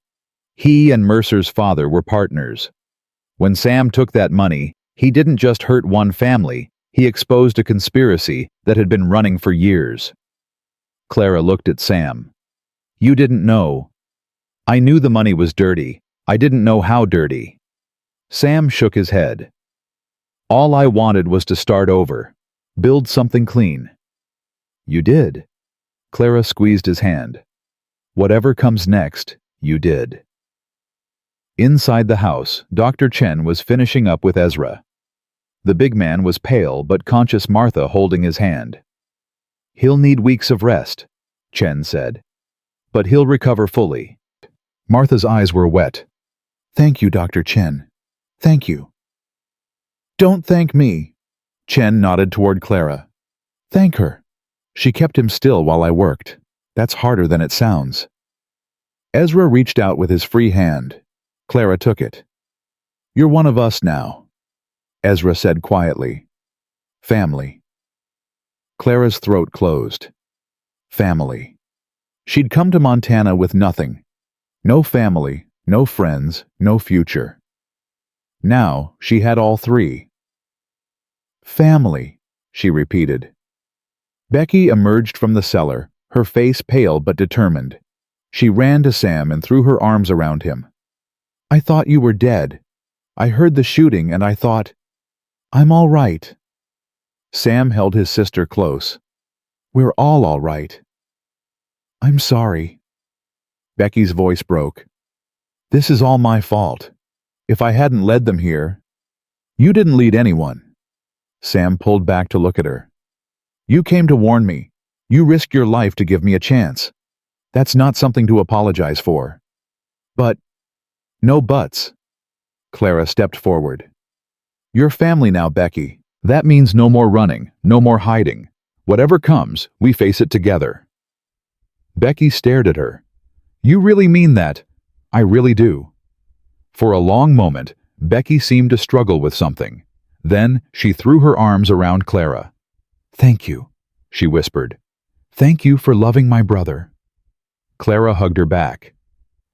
He and Mercer's father were partners. When Sam took that money, he didn't just hurt one family, he exposed a conspiracy that had been running for years. Clara looked at Sam. "You didn't know." "I knew the money was dirty. I didn't know how dirty." Sam shook his head. "All I wanted was to start over. Build something clean." "You did." Clara squeezed his hand. "Whatever comes next, you did." Inside the house, Dr. Chen was finishing up with Ezra. The big man was pale but conscious, Martha holding his hand. "He'll need weeks of rest," Chen said. "But he'll recover fully." Martha's eyes were wet. "Thank you, Dr. Chen. Thank you." "Don't thank me." Chen nodded toward Clara. "Thank her. She kept him still while I worked. That's harder than it sounds." Ezra reached out with his free hand. Clara took it. "You're one of us now," Ezra said quietly. "Family." Clara's throat closed. Family. She'd come to Montana with nothing. No family, no friends, no future. Now she had all three. "Family," she repeated. Becky emerged from the cellar, her face pale but determined. She ran to Sam and threw her arms around him. "I thought you were dead. I heard the shooting and I thought, I'm all right." Sam held his sister close. "We're all right." "I'm sorry." Becky's voice broke. "This is all my fault. If I hadn't led them here—" "You didn't lead anyone." Sam pulled back to look at her. "You came to warn me. You risked your life to give me a chance. That's not something to apologize for." "But—" "No buts." Clara stepped forward. "You're family now, Becky. That means no more running, no more hiding. Whatever comes, we face it together." Becky stared at her. "You really mean that?" "I really do." For a long moment, Becky seemed to struggle with something. Then she threw her arms around Clara. "Thank you," she whispered. "Thank you for loving my brother." Clara hugged her back.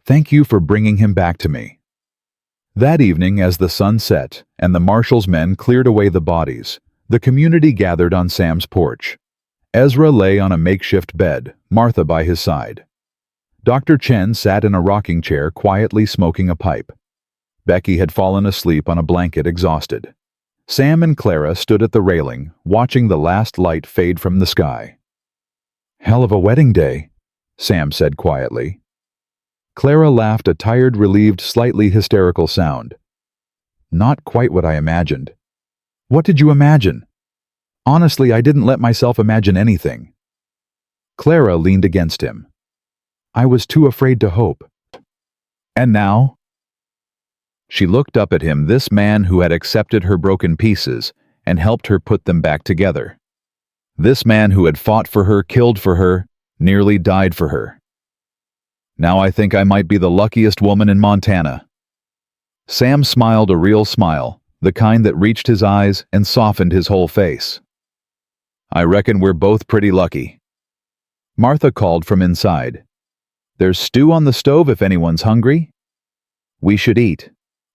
"Thank you for bringing him back to me." That evening, as the sun set and the marshal's men cleared away the bodies, the community gathered on Sam's porch. Ezra lay on a makeshift bed, Martha by his side. Dr. Chen sat in a rocking chair quietly smoking a pipe. Becky had fallen asleep on a blanket, exhausted. Sam and Clara stood at the railing, watching the last light fade from the sky. "Hell of a wedding day," Sam said quietly. Clara laughed, a tired, relieved, slightly hysterical sound. Not quite what I imagined. What did you imagine? Honestly, I didn't let myself imagine anything. Clara leaned against him. I was too afraid to hope. And now? She looked up at him, this man who had accepted her broken pieces and helped her put them back together. This man who had fought for her, killed for her, nearly died for her. Now I think I might be the luckiest woman in Montana. Sam smiled a real smile, the kind that reached his eyes and softened his whole face. I reckon we're both pretty lucky. Martha called from inside. There's stew on the stove if anyone's hungry. We should eat,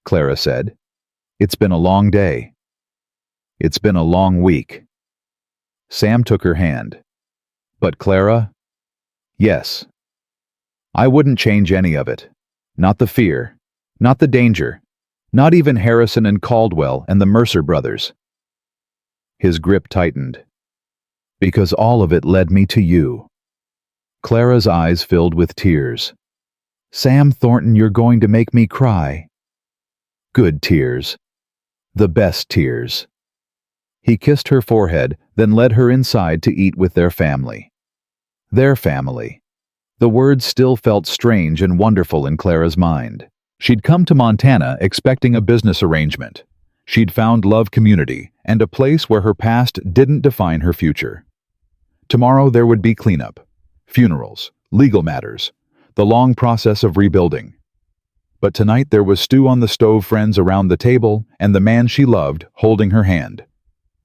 Clara said. It's been a long day. It's been a long week. Sam took her hand. But Clara? Yes. I wouldn't change any of it. Not the fear. Not the danger. Not even Harrison and Caldwell and the Mercer brothers. His grip tightened. Because all of it led me to you. Clara's eyes filled with tears. Sam Thornton, you're going to make me cry. Good tears. The best tears. He kissed her forehead, then led her inside to eat with their family. Their family. The words still felt strange and wonderful in Clara's mind. She'd come to Montana expecting a business arrangement. She'd found love, community, and a place where her past didn't define her future. Tomorrow there would be cleanup, funerals, legal matters, the long process of rebuilding. But tonight there was stew on the stove, friends around the table, and the man she loved holding her hand.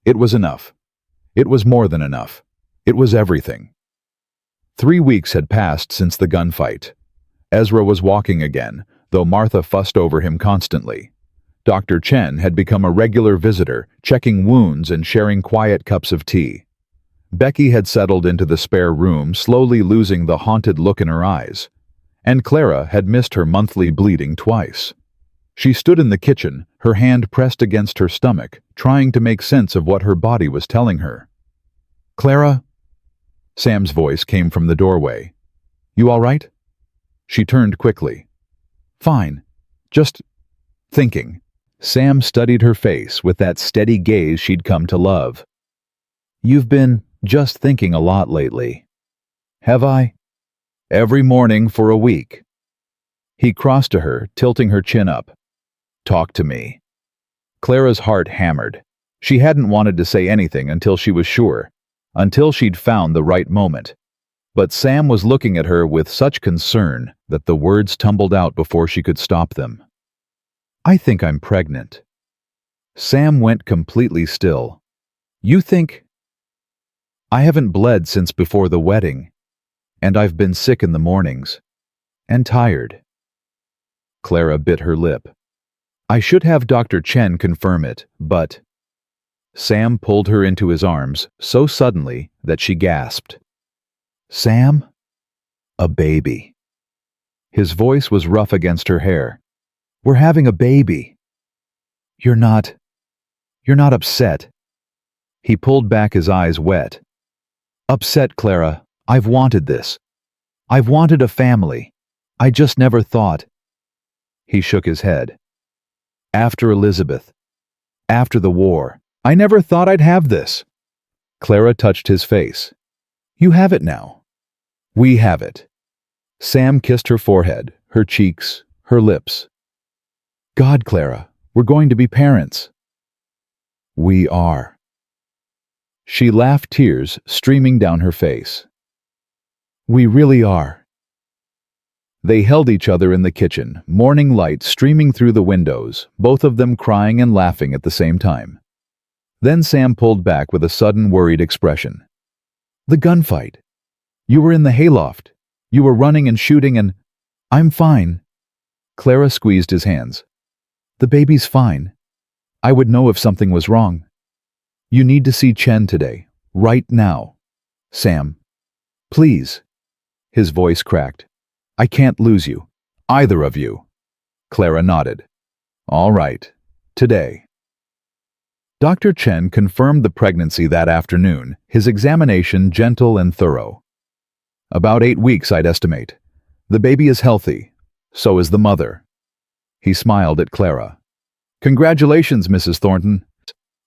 It was enough. It was more than enough. It was everything. 3 weeks had passed since the gunfight. Ezra was walking again, though Martha fussed over him constantly. Dr. Chen had become a regular visitor, checking wounds and sharing quiet cups of tea. Becky had settled into the spare room, slowly losing the haunted look in her eyes. And Clara had missed her monthly bleeding twice. She stood in the kitchen, her hand pressed against her stomach, trying to make sense of what her body was telling her. Clara? Sam's voice came from the doorway. You all right? She turned quickly. Fine. Just thinking. Sam studied her face with that steady gaze she'd come to love. You've been just thinking a lot lately. Have I? Every morning for a week. He crossed to her, tilting her chin up. Talk to me. Clara's heart hammered. She hadn't wanted to say anything until she was sure, until she'd found the right moment. But Sam was looking at her with such concern that the words tumbled out before she could stop them. I think I'm pregnant. Sam went completely still. You think? I haven't bled since before the wedding, and I've been sick in the mornings, and tired. Clara bit her lip. I should have Dr. Chen confirm it, but... Sam pulled her into his arms so suddenly that she gasped. Sam? A baby. His voice was rough against her hair. We're having a baby. You're not upset. He pulled back, his eyes wet. Upset, Clara. I've wanted this. I've wanted a family. I just never thought. He shook his head. After Elizabeth. After the war. I never thought I'd have this. Clara touched his face. You have it now. We have it. Sam kissed her forehead, her cheeks, her lips. God, Clara, we're going to be parents. We are. She laughed, tears streaming down her face. We really are. They held each other in the kitchen, morning light streaming through the windows, both of them crying and laughing at the same time. Then Sam pulled back with a sudden worried expression. The gunfight. You were in the hayloft. You were running and shooting and... I'm fine. Clara squeezed his hands. The baby's fine. I would know if something was wrong. You need to see Chen today, right now. Sam. Please. His voice cracked. I can't lose you. Either of you. Clara nodded. All right. Today. Dr. Chen confirmed the pregnancy that afternoon, his examination gentle and thorough. About 8 weeks, I'd estimate. The baby is healthy. So is the mother. He smiled at Clara. Congratulations, Mrs. Thornton.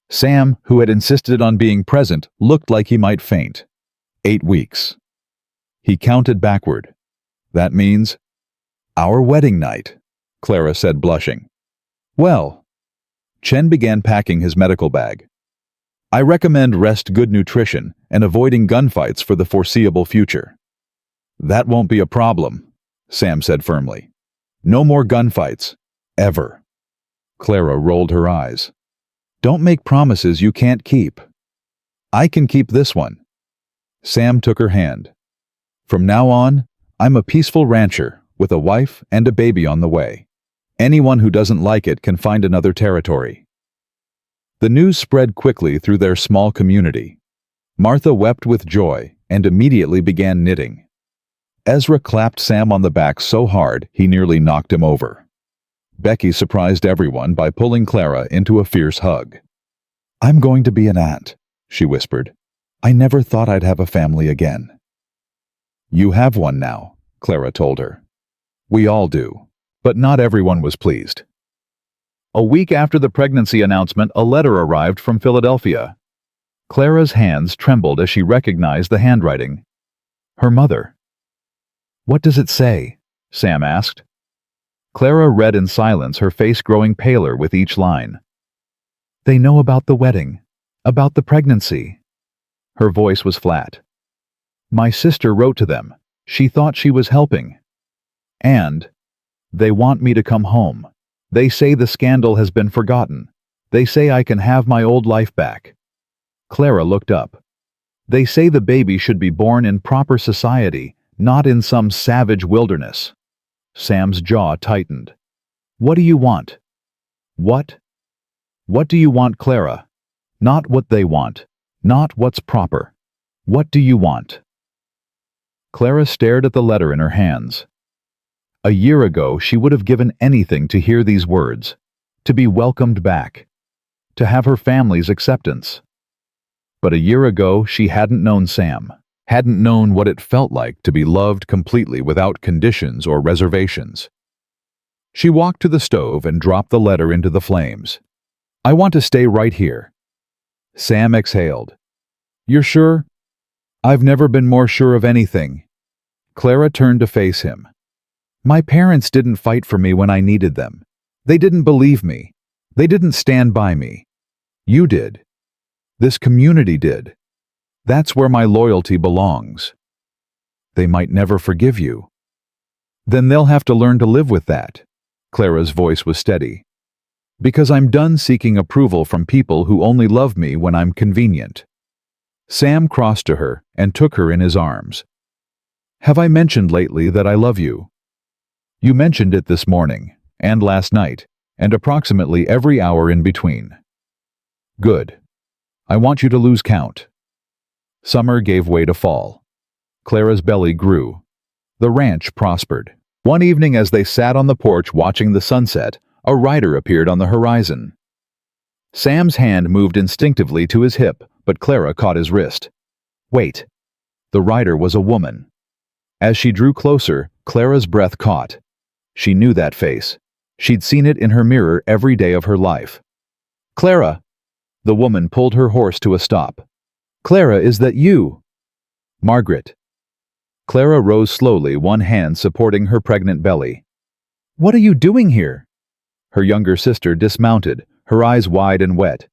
Sam, who had insisted on being present, looked like he might faint. 8 weeks. He counted backward. That means our wedding night, Clara said, blushing. Well, Chen began packing his medical bag. I recommend rest, good nutrition, and avoiding gunfights for the foreseeable future. That won't be a problem, Sam said firmly. No more gunfights. Ever. Clara rolled her eyes. Don't make promises you can't keep. I can keep this one. Sam took her hand. From now on, I'm a peaceful rancher with a wife and a baby on the way. Anyone who doesn't like it can find another territory. The news spread quickly through their small community. Martha wept with joy and immediately began knitting. Ezra clapped Sam on the back so hard he nearly knocked him over. Becky surprised everyone by pulling Clara into a fierce hug. I'm going to be an aunt, she whispered. I never thought I'd have a family again. You have one now, Clara told her. We all do, but not everyone was pleased. A week after the pregnancy announcement, a letter arrived from Philadelphia. Clara's hands trembled as she recognized the handwriting. Her mother. What does it say? Sam asked. Clara read in silence, her face growing paler with each line. They know about the wedding, about the pregnancy. Her voice was flat. My sister wrote to them. She thought she was helping. And they want me to come home. They say the scandal has been forgotten. They say I can have my old life back. Clara looked up. They say the baby should be born in proper society, not in some savage wilderness. Sam's jaw tightened. What do you want? What? What do you want, Clara? Not what they want. Not what's proper. What do you want? Clara stared at the letter in her hands. A year ago, she would have given anything to hear these words, to be welcomed back, to have her family's acceptance. But a year ago, she hadn't known Sam, hadn't known what it felt like to be loved completely without conditions or reservations. She walked to the stove and dropped the letter into the flames. I want to stay right here. Sam exhaled. You're sure? I've never been more sure of anything. Clara turned to face him. My parents didn't fight for me when I needed them. They didn't believe me. They didn't stand by me. You did. This community did. That's where my loyalty belongs. They might never forgive you. Then they'll have to learn to live with that. Clara's voice was steady. Because I'm done seeking approval from people who only love me when I'm convenient. Sam crossed to her and took her in his arms. Have I mentioned lately that I love you? You mentioned it this morning, and last night, and approximately every hour in between. Good. I want you to lose count. Summer gave way to fall. Clara's belly grew. The ranch prospered. One evening as they sat on the porch watching the sunset, a rider appeared on the horizon. Sam's hand moved instinctively to his hip, but Clara caught his wrist. Wait. The rider was a woman. As she drew closer, Clara's breath caught. She knew that face. She'd seen it in her mirror every day of her life. Clara! The woman pulled her horse to a stop. Clara, is that you? Margaret. Clara rose slowly, one hand supporting her pregnant belly. What are you doing here? Her younger sister dismounted, her eyes wide and wet.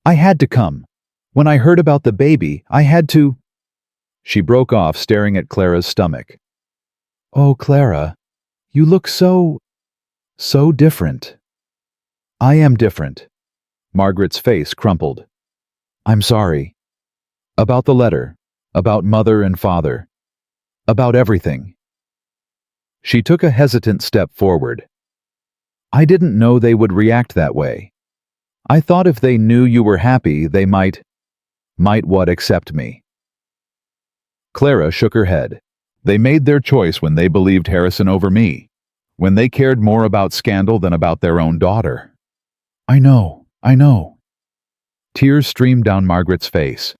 I had to come. When I heard about the baby, I had to... She broke off, staring at Clara's stomach. Oh, Clara, you look so different. I am different. Margaret's face crumpled. I'm sorry. About the letter, about mother and father, about everything. She took a hesitant step forward. I didn't know they would react that way. I thought if they knew you were happy, they might what, accept me. Clara shook her head. They made their choice when they believed Harrison over me, when they cared more about scandal than about their own daughter. I know. Tears streamed down Margaret's face.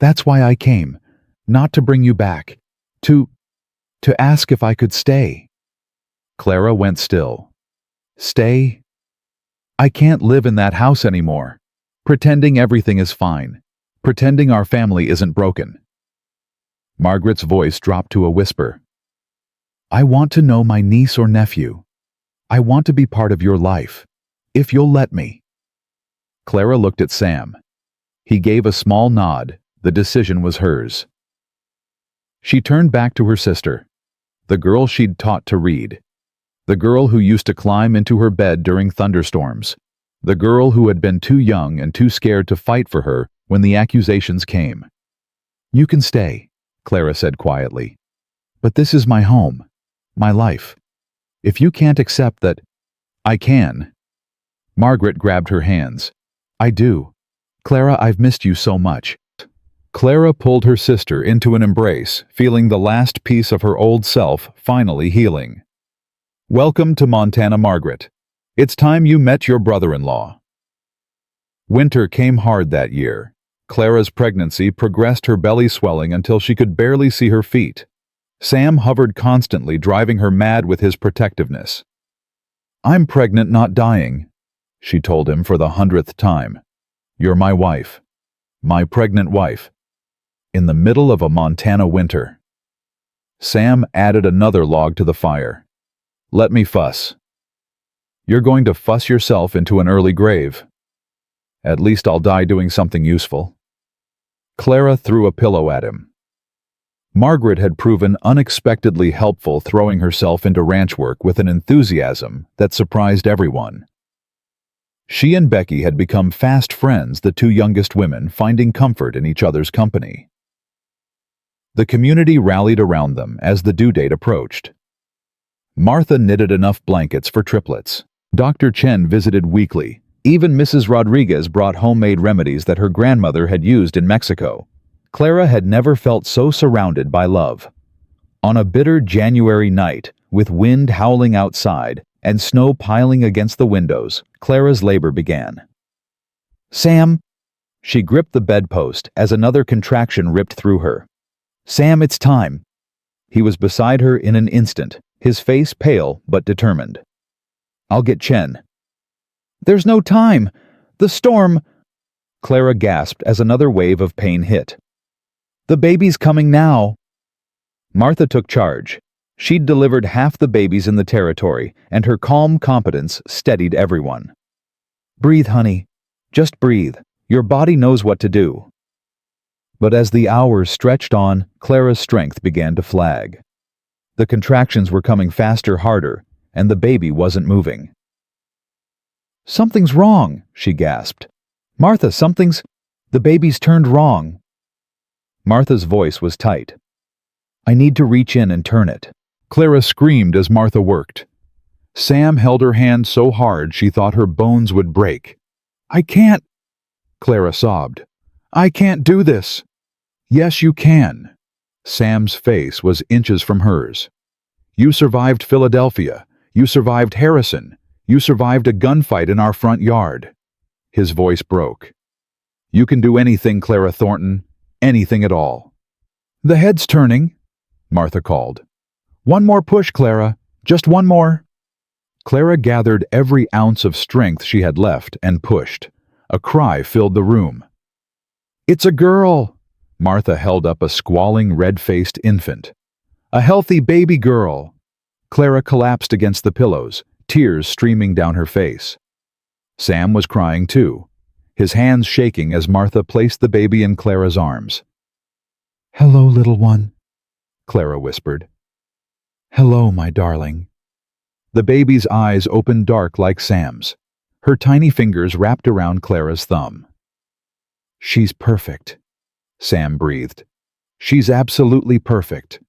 That's why I came, not to bring you back, to ask if I could stay. Clara went still. Stay? I can't live in that house anymore. Pretending everything is fine. Pretending our family isn't broken. Margaret's voice dropped to a whisper. I want to know my niece or nephew. I want to be part of your life. If you'll let me. Clara looked at Sam. He gave a small nod. The decision was hers. She turned back to her sister, the girl she'd taught to read, the girl who used to climb into her bed during thunderstorms, the girl who had been too young and too scared to fight for her when the accusations came. You can stay, Clara said quietly. But this is my home, my life. If you can't accept that, I can. Margaret grabbed her hands. I do. Clara, I've missed you so much. Clara pulled her sister into an embrace, feeling the last piece of her old self finally healing. Welcome to Montana, Margaret. It's time you met your brother-in-law. Winter came hard that year. Clara's pregnancy progressed, her belly swelling until she could barely see her feet. Sam hovered constantly, driving her mad with his protectiveness. I'm pregnant, not dying, she told him for the 100th time. You're my wife. My pregnant wife. In the middle of a Montana winter. Sam added another log to the fire. Let me fuss. You're going to fuss yourself into an early grave. At least I'll die doing something useful. Clara threw a pillow at him. Margaret had proven unexpectedly helpful, throwing herself into ranch work with an enthusiasm that surprised everyone. She and Becky had become fast friends, the two youngest women finding comfort in each other's company. The community rallied around them as the due date approached. Martha knitted enough blankets for triplets. Dr. Chen visited weekly. Even Mrs. Rodriguez brought homemade remedies that her grandmother had used in Mexico. Clara had never felt so surrounded by love. On a bitter January night, with wind howling outside and snow piling against the windows, Clara's labor began. Sam! She gripped the bedpost as another contraction ripped through her. Sam, it's time. He was beside her in an instant, his face pale but determined. I'll get Chen. There's no time! The storm! Clara gasped as another wave of pain hit. The baby's coming now. Martha took charge. She'd delivered half the babies in the territory, and her calm competence steadied everyone. Breathe, honey. Just breathe. Your body knows what to do. But as the hours stretched on, Clara's strength began to flag. The contractions were coming faster, harder, and the baby wasn't moving. Something's wrong, she gasped. Martha, the baby's turned wrong. Martha's voice was tight. I need to reach in and turn it. Clara screamed as Martha worked. Sam held her hand so hard she thought her bones would break. I can't, Clara sobbed. I can't do this. Yes, you can. Sam's face was inches from hers. You survived Philadelphia. You survived Harrison. You survived a gunfight in our front yard. His voice broke. You can do anything, Clara Thornton. Anything at all. The head's turning, Martha called. One more push, Clara. Just one more. Clara gathered every ounce of strength she had left and pushed. A cry filled the room. It's a girl! Martha held up a squalling, red-faced infant. A healthy baby girl! Clara collapsed against the pillows, tears streaming down her face. Sam was crying too, his hands shaking as Martha placed the baby in Clara's arms. Hello, little one, Clara whispered. Hello, my darling. The baby's eyes opened dark like Sam's. Her tiny fingers wrapped around Clara's thumb. She's perfect, Sam breathed. She's absolutely perfect.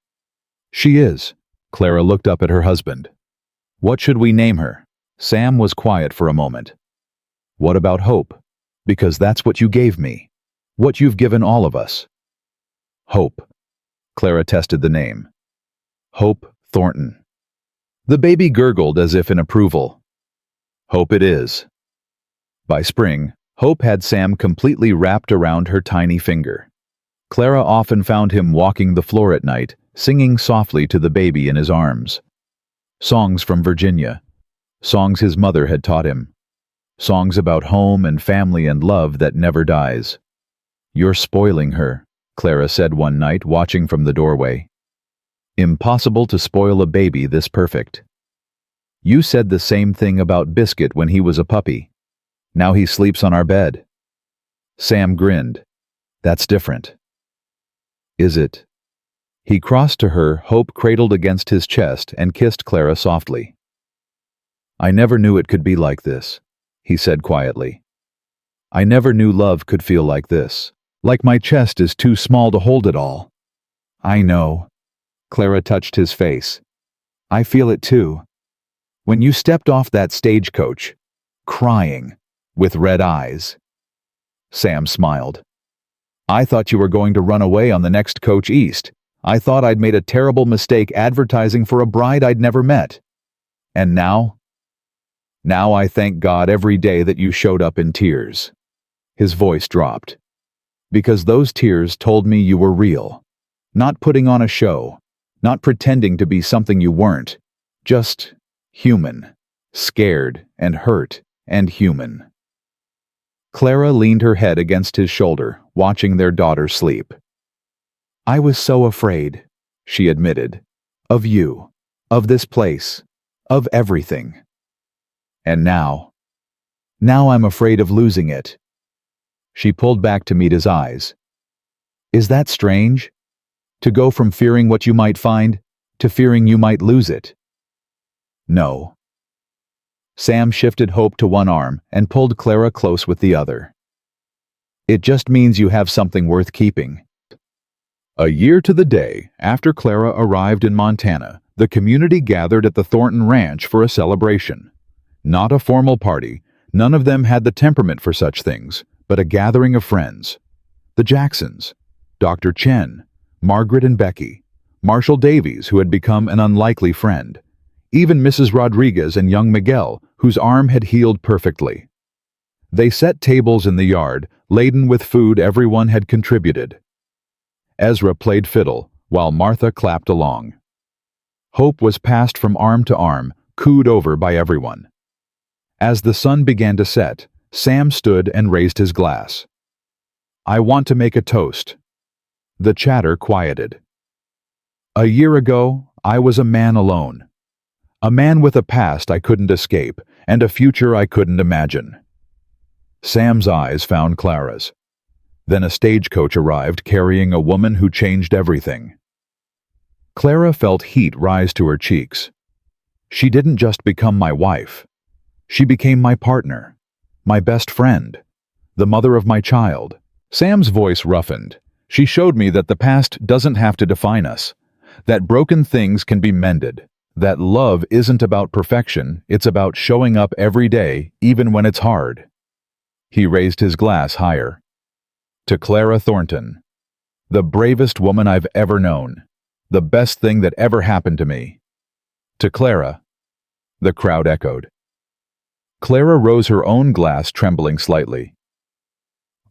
She is. Clara looked up at her husband. What should we name her? Sam was quiet for a moment. What about Hope? Because that's what you gave me. What you've given all of us. Hope. Clara tested the name. Hope Thornton. The baby gurgled as if in approval. Hope it is. By spring, Hope had Sam completely wrapped around her tiny finger. Clara often found him walking the floor at night, singing softly to the baby in his arms. Songs from Virginia. Songs his mother had taught him. Songs about home and family and love that never dies. "You're spoiling her," Clara said one night, watching from the doorway. "Impossible to spoil a baby this perfect. You said the same thing about Biscuit when he was a puppy. Now he sleeps on our bed." Sam grinned. "That's different." "Is it?" He crossed to her, hope cradled against his chest, and kissed Clara softly. "I never knew it could be like this," he said quietly. "I never knew love could feel like this. Like my chest is too small to hold it all." "I know." Clara touched his face. "I feel it too. When you stepped off that stagecoach, crying, with red eyes." Sam smiled. "I thought you were going to run away on the next coach east. I thought I'd made a terrible mistake advertising for a bride I'd never met. And now? Now I thank God every day that you showed up in tears." His voice dropped. "Because those tears told me you were real. Not putting on a show. Not pretending to be something you weren't. Just human. Scared and hurt and human." Clara leaned her head against his shoulder, watching their daughter sleep. "I was so afraid," she admitted. "Of you. Of this place. Of everything. And now I'm afraid of losing it." She pulled back to meet his eyes. "Is that strange? To go from fearing what you might find to fearing you might lose it?" "No." Sam shifted hope to one arm and pulled Clara close with the other. "It just means you have something worth keeping." A year to the day after Clara arrived in Montana, the community gathered at the Thornton Ranch for a celebration. Not a formal party, none of them had the temperament for such things, but a gathering of friends. The Jacksons, Dr. Chen, Margaret and Becky, Marshall Davies, who had become an unlikely friend, even Mrs. Rodriguez and young Miguel, whose arm had healed perfectly. They set tables in the yard, laden with food everyone had contributed. Ezra played fiddle, while Martha clapped along. Hope was passed from arm to arm, cooed over by everyone. As the sun began to set, Sam stood and raised his glass. "I want to make a toast." The chatter quieted. "A year ago, I was a man alone. A man with a past I couldn't escape, and a future I couldn't imagine." Sam's eyes found Clara's. Then a stagecoach arrived carrying a woman who changed everything. Clara felt heat rise to her cheeks. She didn't just become my wife. She became my partner, my best friend, the mother of my child. Sam's voice roughened. She showed me that the past doesn't have to define us, that broken things can be mended, that love isn't about perfection, it's about showing up every day, even when it's hard. He raised his glass higher. "To Clara Thornton, the bravest woman I've ever known, the best thing that ever happened to me." "To Clara," the crowd echoed. Clara rose her own glass, trembling slightly.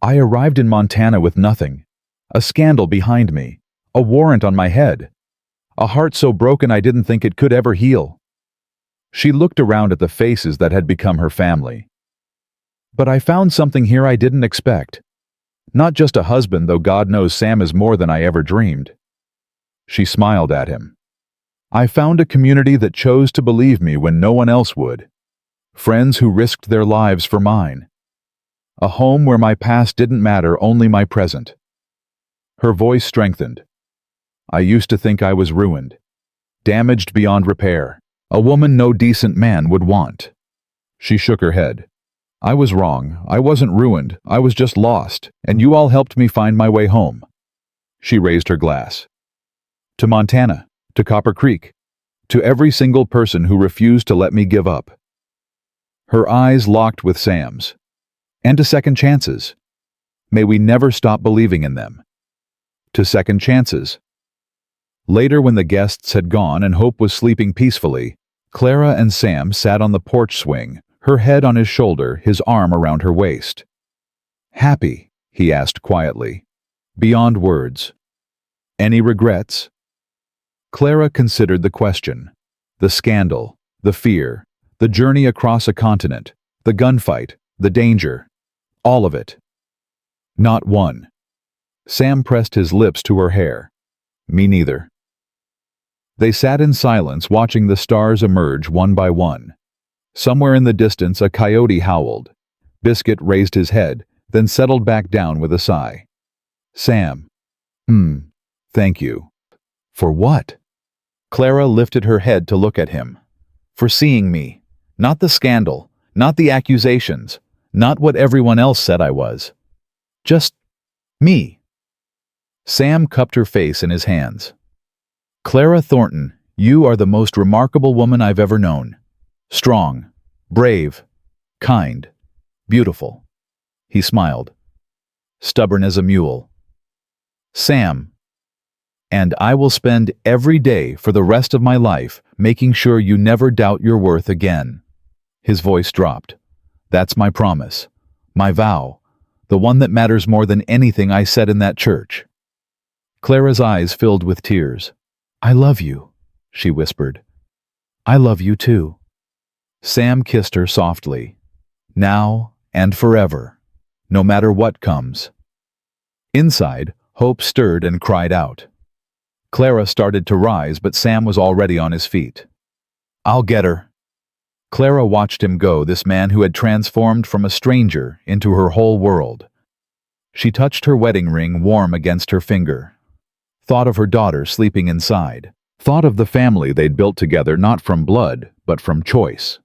"I arrived in Montana with nothing. A scandal behind me, a warrant on my head, a heart so broken I didn't think it could ever heal." She looked around at the faces that had become her family. "But I found something here I didn't expect. Not just a husband, though God knows Sam is more than I ever dreamed." She smiled at him. "I found a community that chose to believe me when no one else would. Friends who risked their lives for mine. A home where my past didn't matter, only my present." Her voice strengthened. "I used to think I was ruined, damaged beyond repair, a woman no decent man would want." She shook her head. "I was wrong. I wasn't ruined. I was just lost, and you all helped me find my way home." She raised her glass. "To Montana, to Copper Creek, to every single person who refused to let me give up." Her eyes locked with Sam's. "And to second chances. May we never stop believing in them." To second chances. Later, when the guests had gone and Hope was sleeping peacefully, Clara and Sam sat on the porch swing, her head on his shoulder, his arm around her waist. "Happy?" he asked quietly. "Beyond words. Any regrets?" Clara considered the question. The scandal, the fear, the journey across a continent, The gunfight, the danger, all of it. Not one. Sam pressed his lips to her hair. Me neither. They sat in silence, watching the stars emerge one by one. Somewhere in the distance, a coyote howled. Biscuit raised his head, then settled back down with a sigh. Sam. Thank you. For what? Clara lifted her head to look at him. For seeing me. Not the scandal, not the accusations, not what everyone else said I was. Just me. Sam cupped her face in his hands. Clara Thornton, you are the most remarkable woman I've ever known. Strong, brave, kind, beautiful. He smiled. Stubborn as a mule. Sam. And I will spend every day for the rest of my life making sure you never doubt your worth again. His voice dropped. That's my promise. My vow. The one that matters more than anything I said in that church. Clara's eyes filled with tears. I love you, she whispered. I love you too. Sam kissed her softly. Now and forever, no matter what comes. Inside, Hope stirred and cried out. Clara started to rise, but Sam was already on his feet. I'll get her. Clara watched him go, this man who had transformed from a stranger into her whole world. She touched her wedding ring warm against her finger. Thought of her daughter sleeping inside. Thought of the family they'd built together, not from blood, but from choice.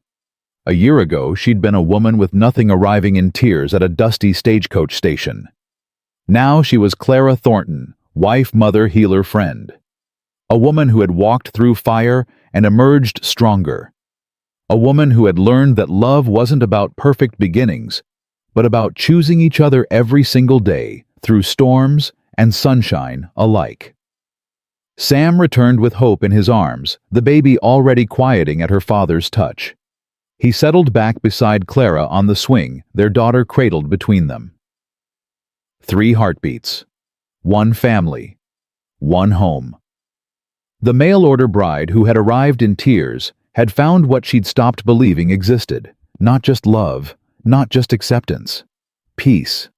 A year ago, she'd been a woman with nothing, arriving in tears at a dusty stagecoach station. Now she was Clara Thornton, wife, mother, healer, friend. A woman who had walked through fire and emerged stronger. A woman who had learned that love wasn't about perfect beginnings, but about choosing each other every single day, through storms and sunshine alike. Sam returned with Hope in his arms, the baby already quieting at her father's touch. He settled back beside Clara on the swing, their daughter cradled between them. 3 heartbeats. 1 family. 1 home. The mail-order bride, who had arrived in tears, had found what she'd stopped believing existed. Not just love, not just acceptance. Peace.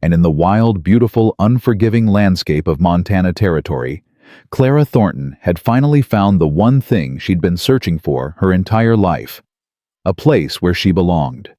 And in the wild, beautiful, unforgiving landscape of Montana Territory, Clara Thornton had finally found the one thing she'd been searching for her entire life. A place where she belonged.